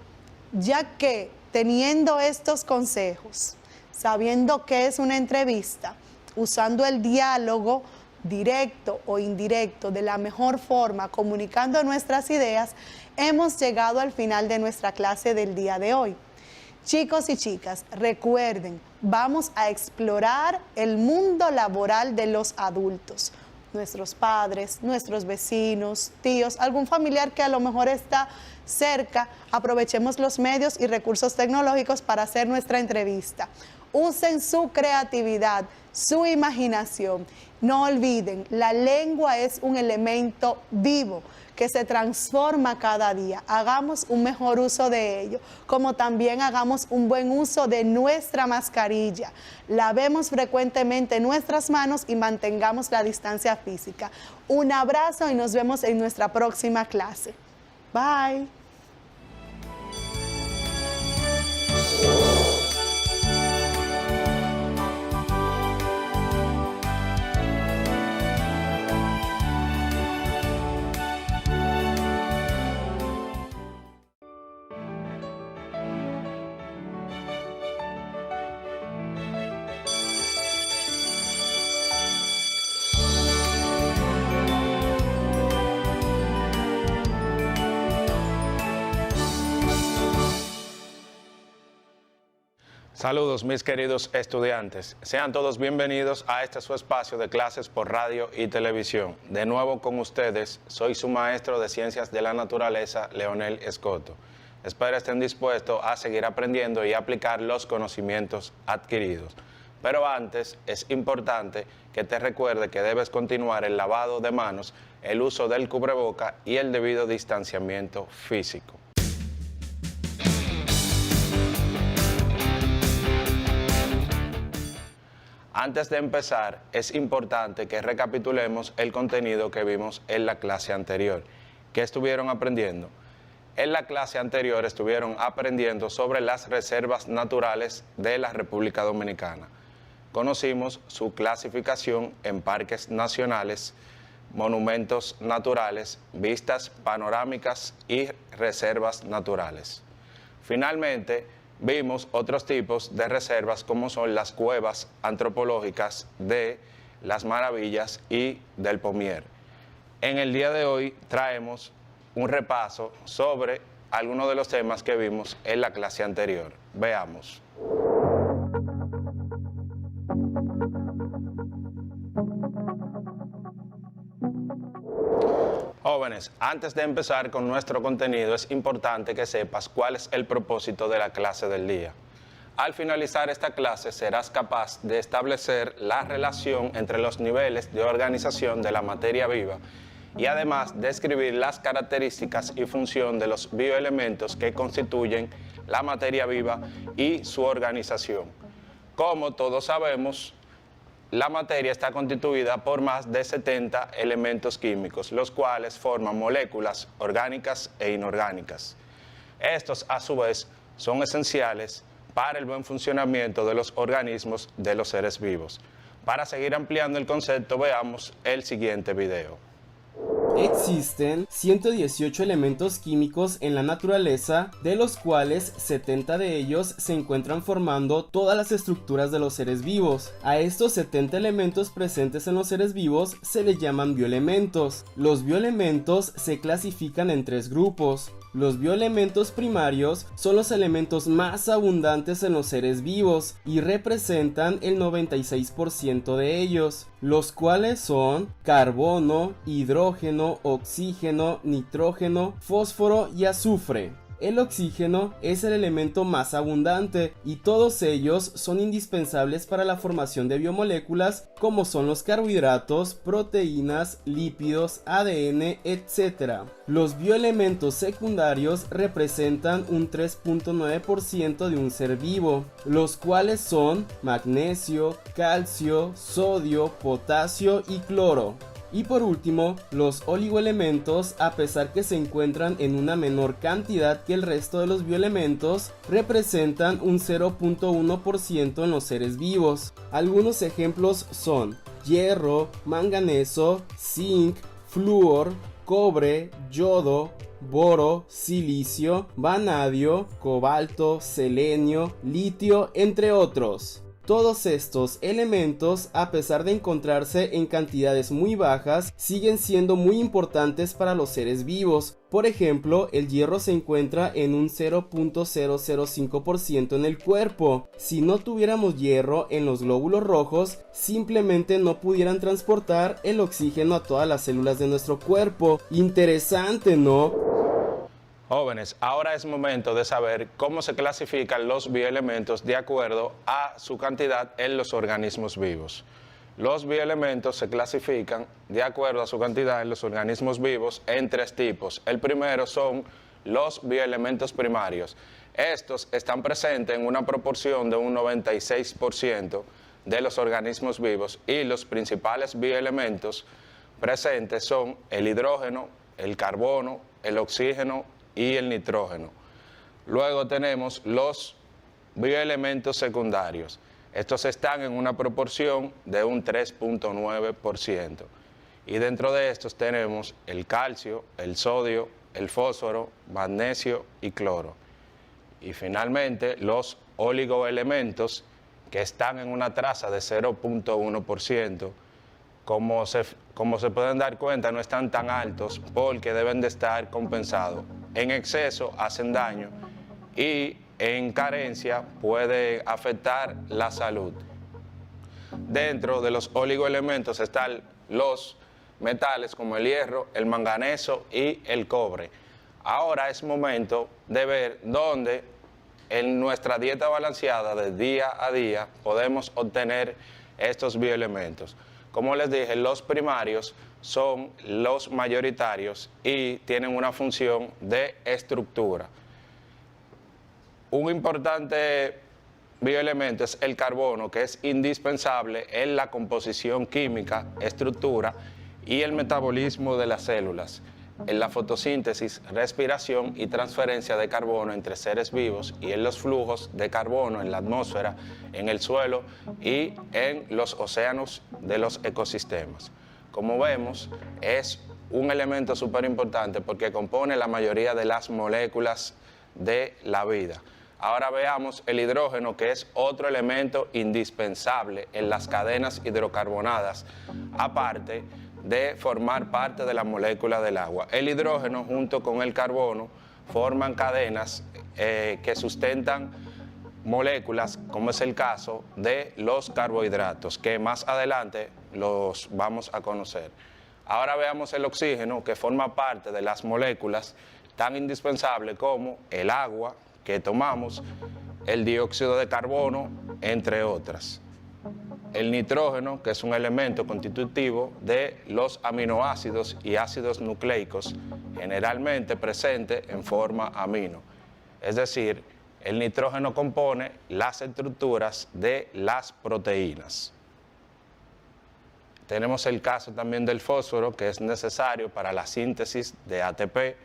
ya que teniendo estos consejos, sabiendo qué es una entrevista, usando el diálogo directo o indirecto de la mejor forma, comunicando nuestras ideas, hemos llegado al final de nuestra clase del día de hoy. Chicos y chicas, recuerden, vamos a explorar el mundo laboral de los adultos, nuestros padres, nuestros vecinos, tíos, algún familiar que a lo mejor está cerca. Aprovechemos los medios y recursos tecnológicos para hacer nuestra entrevista. Usen su creatividad, su imaginación. No olviden, la lengua es un elemento vivo que se transforma cada día. Hagamos un mejor uso de ello, como también hagamos un buen uso de nuestra mascarilla. Lavemos frecuentemente nuestras manos y mantengamos la distancia física. Un abrazo y nos vemos en nuestra próxima clase. Bye. Saludos mis queridos estudiantes, sean todos bienvenidos a este su espacio de clases por radio y televisión. De nuevo con ustedes, soy su maestro de Ciencias de la Naturaleza, Leonel Escoto. Espero estén dispuestos a seguir aprendiendo y aplicar los conocimientos adquiridos. Pero antes es importante que te recuerde que debes continuar el lavado de manos, el uso del cubreboca y el debido distanciamiento físico. Antes de empezar, es importante que recapitulemos el contenido que vimos en la clase anterior. ¿Qué estuvieron aprendiendo? En la clase anterior estuvieron aprendiendo sobre las reservas naturales de la República Dominicana. Conocimos su clasificación en parques nacionales, monumentos naturales, vistas panorámicas y reservas naturales. Finalmente, vimos otros tipos de reservas como son las cuevas antropológicas de Las Maravillas y del Pomier. En el día de hoy traemos un repaso sobre algunos de los temas que vimos en la clase anterior. Veamos. Jóvenes, antes de empezar con nuestro contenido, es importante que sepas cuál es el propósito de la clase del día. Al finalizar esta clase, serás capaz de establecer la relación entre los niveles de organización de la materia viva y además describir las características y función de los bioelementos que constituyen la materia viva y su organización. Como todos sabemos, la materia está constituida por más de 70 elementos químicos, los cuales forman moléculas orgánicas e inorgánicas. Estos, a su vez, son esenciales para el buen funcionamiento de los organismos de los seres vivos. Para seguir ampliando el concepto, veamos el siguiente video. Existen 118 elementos químicos en la naturaleza, de los cuales 70 de ellos se encuentran formando todas las estructuras de los seres vivos. A estos 70 elementos presentes en los seres vivos se les llaman bioelementos. Los bioelementos se clasifican en 3 grupos. Los bioelementos primarios son los elementos más abundantes en los seres vivos y representan el 96% de ellos, los cuales son carbono, hidrógeno, oxígeno, nitrógeno, fósforo y azufre. El oxígeno es el elemento más abundante y todos ellos son indispensables para la formación de biomoléculas como son los carbohidratos, proteínas, lípidos, ADN, etc. Los bioelementos secundarios representan un 3.9% de un ser vivo, los cuales son magnesio, calcio, sodio, potasio y cloro. Y por último, los oligoelementos, a pesar que se encuentran en una menor cantidad que el resto de los bioelementos, representan un 0.1% en los seres vivos. Algunos ejemplos son hierro, manganeso, zinc, flúor, cobre, yodo, boro, silicio, vanadio, cobalto, selenio, litio, entre otros. Todos estos elementos, a pesar de encontrarse en cantidades muy bajas, siguen siendo muy importantes para los seres vivos. Por ejemplo, el hierro se encuentra en un 0.005% en el cuerpo. Si no tuviéramos hierro en los glóbulos rojos, simplemente no pudieran transportar el oxígeno a todas las células de nuestro cuerpo. Interesante, ¿no? Jóvenes, ahora es momento de saber cómo se clasifican los bioelementos de acuerdo a su cantidad en los organismos vivos. Los bioelementos se clasifican de acuerdo a su cantidad en los organismos vivos en tres tipos. El primero son los bioelementos primarios. Estos están presentes en una proporción de un 96% de los organismos vivos y los principales bioelementos presentes son el hidrógeno, el carbono, el oxígeno y el nitrógeno. Luego tenemos los bioelementos secundarios. Estos están en una proporción de un 3.9%. Y dentro de estos tenemos el calcio, el sodio, el fósforo, magnesio y cloro. Y finalmente los oligoelementos que están en una traza de 0.1%. Como se pueden dar cuenta, no están tan altos porque deben de estar compensados. En exceso hacen daño y en carencia puede afectar la salud. Dentro de los oligoelementos están los metales como el hierro, el manganeso y el cobre. Ahora es momento de ver dónde en nuestra dieta balanceada de día a día podemos obtener estos bioelementos. Como les dije, los primarios son los mayoritarios y tienen una función de estructura. Un importante bioelemento es el carbono, que es indispensable en la composición química, estructura y el metabolismo de las células, en la fotosíntesis, respiración y transferencia de carbono entre seres vivos y en los flujos de carbono en la atmósfera, en el suelo y en los océanos de los ecosistemas. Como vemos, es un elemento súper importante porque compone la mayoría de las moléculas de la vida. Ahora veamos el hidrógeno, que es otro elemento indispensable en las cadenas hidrocarbonadas, aparte de formar parte de la molécula del agua. El hidrógeno junto con el carbono forman cadenas que sustentan moléculas, como es el caso de los carbohidratos, que más adelante los vamos a conocer. Ahora veamos el oxígeno, que forma parte de las moléculas tan indispensables como el agua que tomamos, el dióxido de carbono, entre otras. El nitrógeno, que es un elemento constitutivo de los aminoácidos y ácidos nucleicos, generalmente presente en forma amino. Es decir, el nitrógeno compone las estructuras de las proteínas. Tenemos el caso también del fósforo, que es necesario para la síntesis de ATP,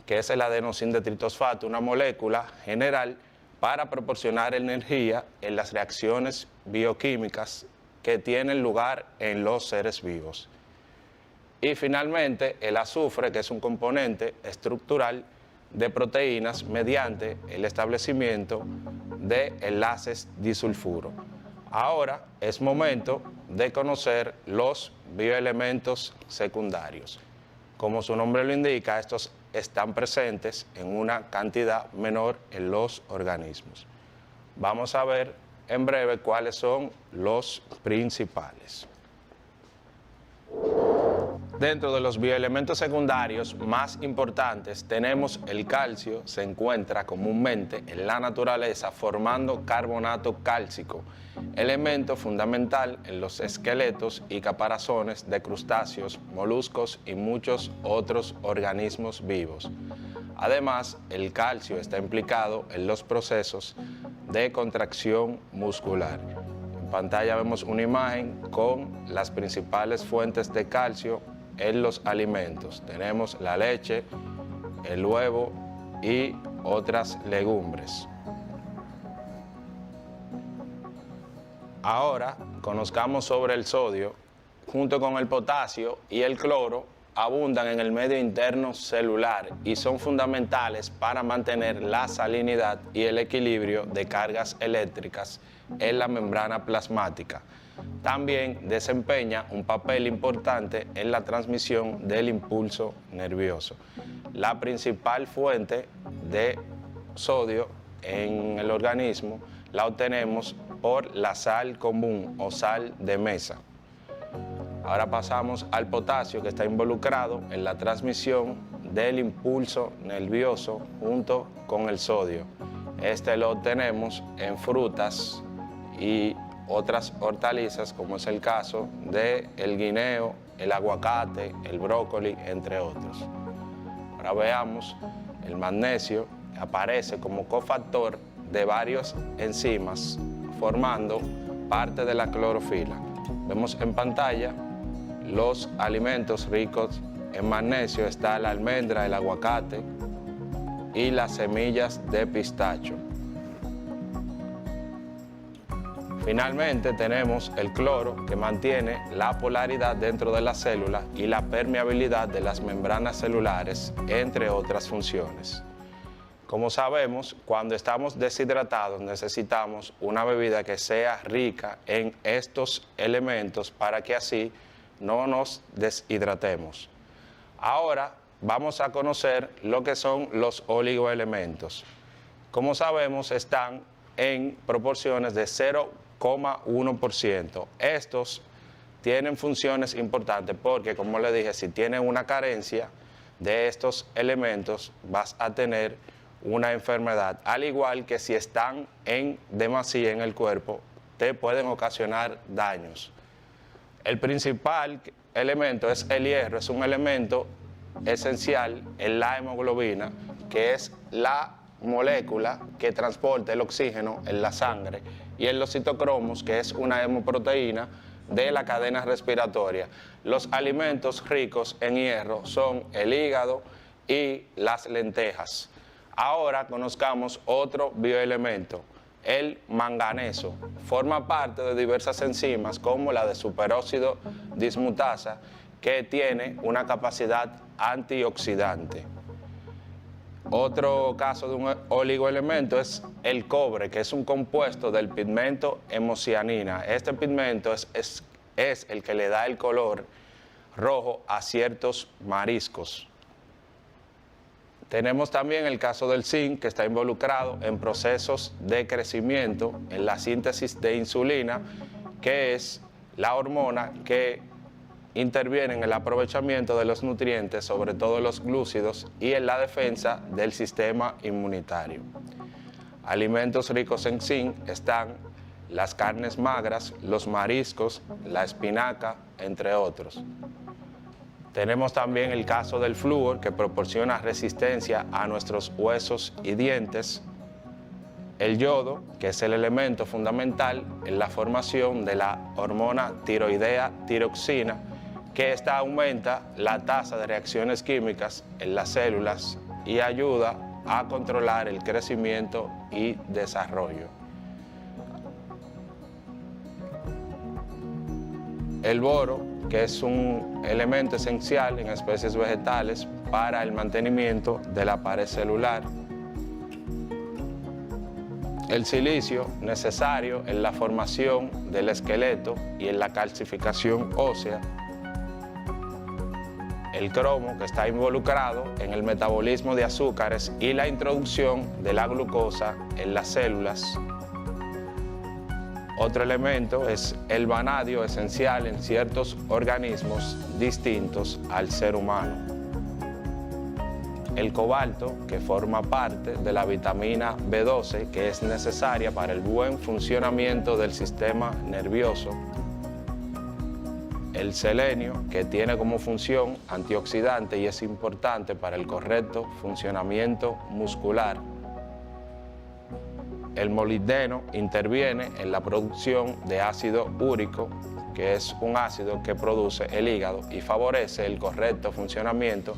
que es el adenosín-detritosfato, una molécula general para proporcionar energía en las reacciones bioquímicas que tienen lugar en los seres vivos. Y finalmente el azufre, que es un componente estructural de proteínas mediante el establecimiento de enlaces disulfuro. Ahora es momento de conocer los bioelementos secundarios. Como su nombre lo indica, estos están presentes en una cantidad menor en los organismos. Vamos a ver en breve cuáles son los principales. Dentro de los bioelementos secundarios más importantes tenemos el calcio. Se encuentra comúnmente en la naturaleza formando carbonato cálcico, elemento fundamental en los esqueletos y caparazones de crustáceos, moluscos y muchos otros organismos vivos. Además, el calcio está implicado en los procesos de contracción muscular. En pantalla vemos una imagen con las principales fuentes de calcio en los alimentos. Tenemos la leche, el huevo y otras legumbres. Ahora conozcamos sobre el sodio. Junto con el potasio y el cloro abundan en el medio interno celular y son fundamentales para mantener la salinidad y el equilibrio de cargas eléctricas en la membrana plasmática. También desempeña un papel importante en la transmisión del impulso nervioso. La principal fuente de sodio en el organismo la obtenemos por la sal común o sal de mesa. Ahora pasamos al potasio, que está involucrado en la transmisión del impulso nervioso junto con el sodio. Este lo obtenemos en frutas y otras hortalizas, como es el caso del guineo, el aguacate, el brócoli, entre otros. Ahora veamos, el magnesio aparece como cofactor de varios enzimas, formando parte de la clorofila. Vemos en pantalla los alimentos ricos en magnesio. Está la almendra, el aguacate y las semillas de pistacho. Finalmente tenemos el cloro, que mantiene la polaridad dentro de la célula y la permeabilidad de las membranas celulares, entre otras funciones. Como sabemos, cuando estamos deshidratados necesitamos una bebida que sea rica en estos elementos para que así no nos deshidratemos. Ahora vamos a conocer lo que son los oligoelementos. Como sabemos, están en proporciones de 0,1%. Estos tienen funciones importantes porque, como les dije, si tienen una carencia de estos elementos, vas a tener una enfermedad, al igual que si están en demasía en el cuerpo, te pueden ocasionar daños. El principal elemento es el hierro, es un elemento esencial en la hemoglobina, que es la molécula que transporta el oxígeno en la sangre, y en los citocromos, que es una hemoproteína de la cadena respiratoria. Los alimentos ricos en hierro son el hígado y las lentejas. Ahora conozcamos otro bioelemento, el manganeso. Forma parte de diversas enzimas como la de superóxido dismutasa, que tiene una capacidad antioxidante. Otro caso de un oligoelemento es el cobre, que es un compuesto del pigmento hemocianina. Este pigmento es el que le da el color rojo a ciertos mariscos. Tenemos también el caso del zinc, que está involucrado en procesos de crecimiento, en la síntesis de insulina, que es la hormona que interviene en el aprovechamiento de los nutrientes, sobre todo los glúcidos, y en la defensa del sistema inmunitario. Alimentos ricos en zinc están las carnes magras, los mariscos, la espinaca, entre otros. Tenemos también el caso del flúor, que proporciona resistencia a nuestros huesos y dientes. El yodo, que es el elemento fundamental en la formación de la hormona tiroidea tiroxina, que esta aumenta la tasa de reacciones químicas en las células y ayuda a controlar el crecimiento y desarrollo. El boro, que es un elemento esencial en especies vegetales para el mantenimiento de la pared celular. El silicio, necesario en la formación del esqueleto y en la calcificación ósea. El cromo, que está involucrado en el metabolismo de azúcares y la introducción de la glucosa en las células. Otro elemento es el vanadio, esencial en ciertos organismos distintos al ser humano. El cobalto, que forma parte de la vitamina B12, que es necesaria para el buen funcionamiento del sistema nervioso. El selenio, que tiene como función antioxidante y es importante para el correcto funcionamiento muscular. El molibdeno interviene en la producción de ácido úrico, que es un ácido que produce el hígado y favorece el correcto funcionamiento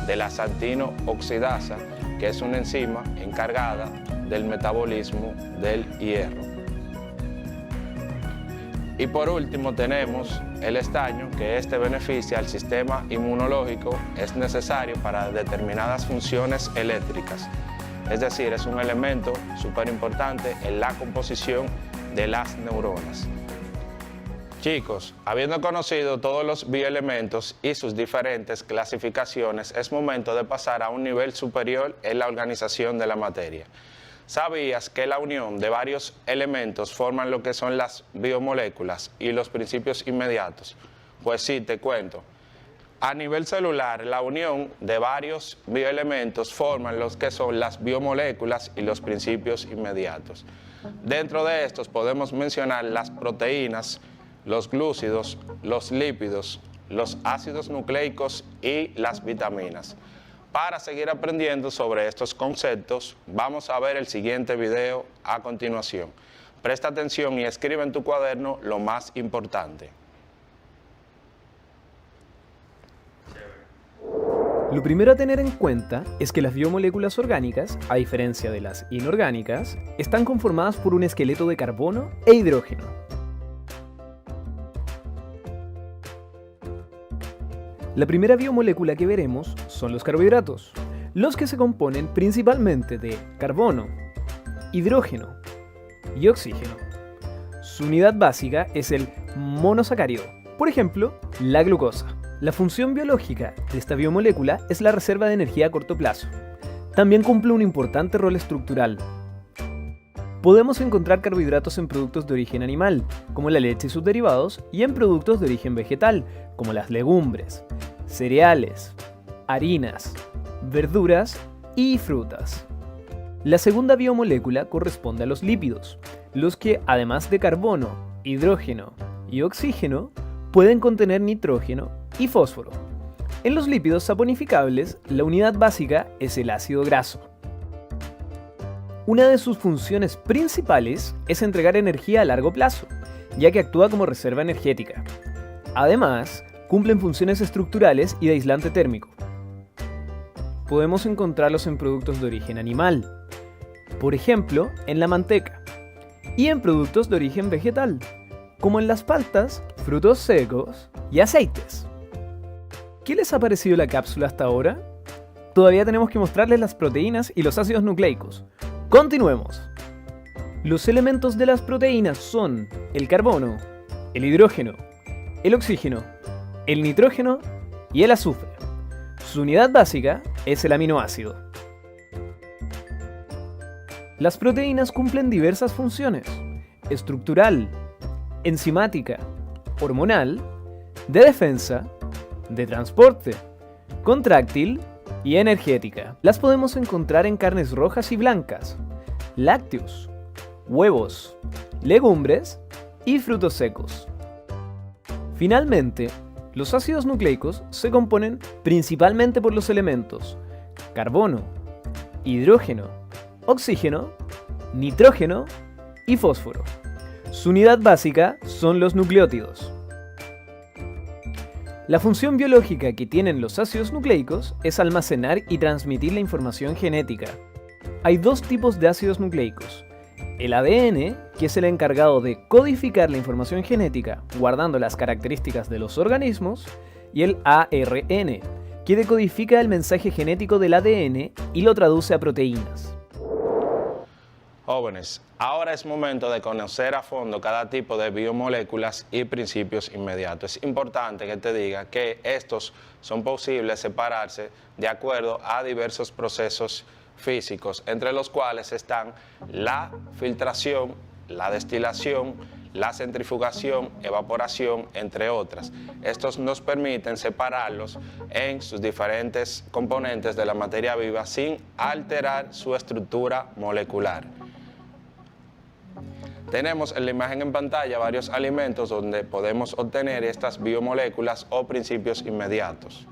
de la xantino oxidasa, que es una enzima encargada del metabolismo del hierro. Y por último tenemos el estaño, que este beneficia al sistema inmunológico, es necesario para determinadas funciones eléctricas. Es decir, es un elemento súper importante en la composición de las neuronas. Chicos, habiendo conocido todos los bioelementos y sus diferentes clasificaciones, es momento de pasar a un nivel superior en la organización de la materia. ¿Sabías que la unión de varios elementos forman lo que son las biomoléculas y los principios inmediatos? Pues sí, te cuento. A nivel celular, la unión de varios bioelementos forman lo que son las biomoléculas y los principios inmediatos. Dentro de estos podemos mencionar las proteínas, los glúcidos, los lípidos, los ácidos nucleicos y las vitaminas. Para seguir aprendiendo sobre estos conceptos, vamos a ver el siguiente video a continuación. Presta atención y escribe en tu cuaderno lo más importante. Lo primero a tener en cuenta es que las biomoléculas orgánicas, a diferencia de las inorgánicas, están conformadas por un esqueleto de carbono e hidrógeno. La primera biomolécula que veremos son los carbohidratos, los que se componen principalmente de carbono, hidrógeno y oxígeno. Su unidad básica es el monosacárido, por ejemplo, la glucosa. La función biológica de esta biomolécula es la reserva de energía a corto plazo. También cumple un importante rol estructural. Podemos encontrar carbohidratos en productos de origen animal, como la leche y sus derivados, y en productos de origen vegetal, como las legumbres, cereales, harinas, verduras y frutas. La segunda biomolécula corresponde a los lípidos, los que, además de carbono, hidrógeno y oxígeno, pueden contener nitrógeno y fósforo. En los lípidos saponificables, la unidad básica es el ácido graso. Una de sus funciones principales es entregar energía a largo plazo, ya que actúa como reserva energética. Además, cumplen funciones estructurales y de aislante térmico. Podemos encontrarlos en productos de origen animal, por ejemplo, en la manteca, y en productos de origen vegetal, como en las paltas, frutos secos y aceites. ¿Qué les ha parecido la cápsula hasta ahora? Todavía tenemos que mostrarles las proteínas y los ácidos nucleicos. Continuemos. Los elementos de las proteínas son el carbono, el hidrógeno, el oxígeno, el nitrógeno y el azufre. Su unidad básica es el aminoácido. Las proteínas cumplen diversas funciones: estructural, enzimática, hormonal, de defensa, de transporte, contráctil y energética. Las podemos encontrar en carnes rojas y blancas, lácteos, huevos, legumbres y frutos secos. Finalmente, los ácidos nucleicos se componen principalmente por los elementos carbono, hidrógeno, oxígeno, nitrógeno y fósforo. Su unidad básica son los nucleótidos. La función biológica que tienen los ácidos nucleicos es almacenar y transmitir la información genética. Hay dos tipos de ácidos nucleicos: el ADN, que es el encargado de codificar la información genética guardando las características de los organismos, y el ARN, que decodifica el mensaje genético del ADN y lo traduce a proteínas. Jóvenes, ahora es momento de conocer a fondo cada tipo de biomoléculas y principios inmediatos. Es importante que te diga que estos son posibles separarse de acuerdo a diversos procesos físicos, entre los cuales están la filtración, la destilación, la centrifugación, evaporación, entre otras. Estos nos permiten separarlos en sus diferentes componentes de la materia viva sin alterar su estructura molecular. Tenemos en la imagen en pantalla varios alimentos donde podemos obtener estas biomoléculas o principios inmediatos.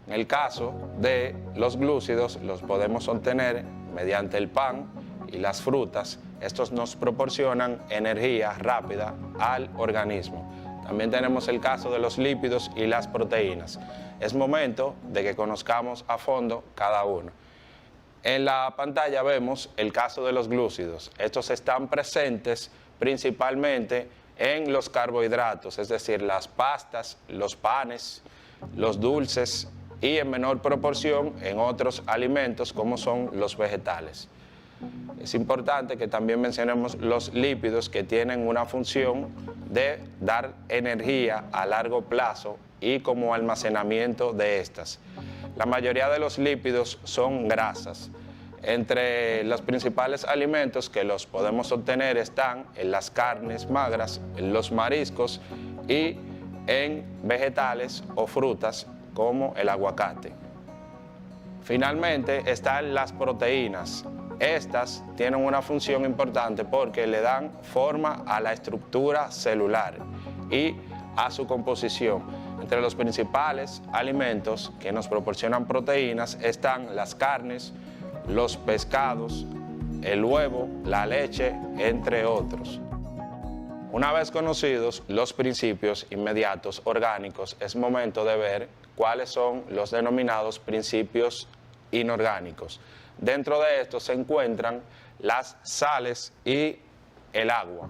En el caso de los glúcidos, los podemos obtener mediante el pan y las frutas. Estos nos proporcionan energía rápida al organismo. También tenemos el caso de los lípidos y las proteínas. Es momento de que conozcamos a fondo cada uno. En la pantalla vemos el caso de los glúcidos. Estos están presentes principalmente en los carbohidratos, es decir, las pastas, los panes, los dulces y en menor proporción en otros alimentos como son los vegetales. Es importante que también mencionemos los lípidos, que tienen una función de dar energía a largo plazo y como almacenamiento de estas. La mayoría de los lípidos son grasas. Entre los principales alimentos que los podemos obtener están en las carnes magras, en los mariscos y en vegetales o frutas como el aguacate. Finalmente están las proteínas. Estas tienen una función importante porque le dan forma a la estructura celular y a su composición. Entre los principales alimentos que nos proporcionan proteínas están las carnes, los pescados, el huevo, la leche, entre otros. Una vez conocidos los principios inmediatos orgánicos, es momento de ver cuáles son los denominados principios inorgánicos. Dentro de estos se encuentran las sales y el agua.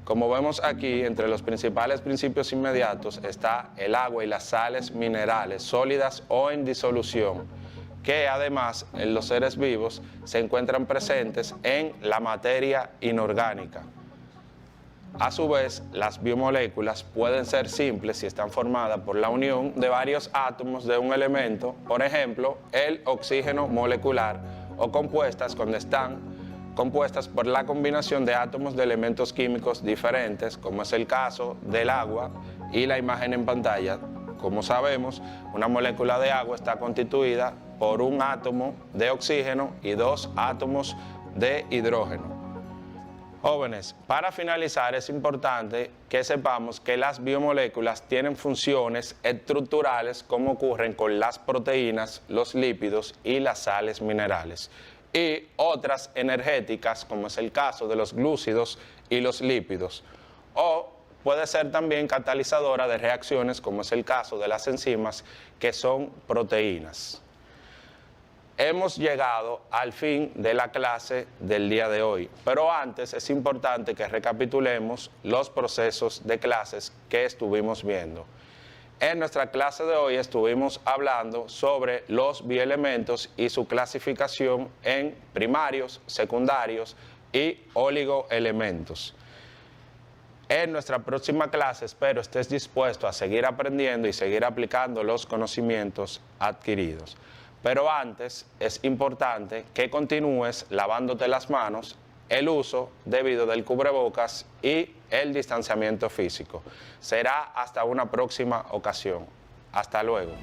Como vemos aquí, entre los principales principios inmediatos está el agua y las sales minerales, sólidas o en disolución, que además en los seres vivos se encuentran presentes en la materia inorgánica. A su vez, las biomoléculas pueden ser simples si están formadas por la unión de varios átomos de un elemento, por ejemplo, el oxígeno molecular, o compuestas cuando están compuestas por la combinación de átomos de elementos químicos diferentes, como es el caso del agua y la imagen en pantalla. Como sabemos, una molécula de agua está constituida por un átomo de oxígeno y 2 átomos de hidrógeno. Jóvenes, para finalizar es importante que sepamos que las biomoléculas tienen funciones estructurales como ocurren con las proteínas, los lípidos y las sales minerales, y otras energéticas como es el caso de los glúcidos y los lípidos, o puede ser también catalizadora de reacciones como es el caso de las enzimas, que son proteínas. Hemos llegado al fin de la clase del día de hoy, pero antes es importante que recapitulemos los procesos de clases que estuvimos viendo. En nuestra clase de hoy estuvimos hablando sobre los bioelementos y su clasificación en primarios, secundarios y oligoelementos. En nuestra próxima clase espero estés dispuesto a seguir aprendiendo y seguir aplicando los conocimientos adquiridos. Pero antes es importante que continúes lavándote las manos, el uso debido del cubrebocas y el distanciamiento físico. Será hasta una próxima ocasión. Hasta luego.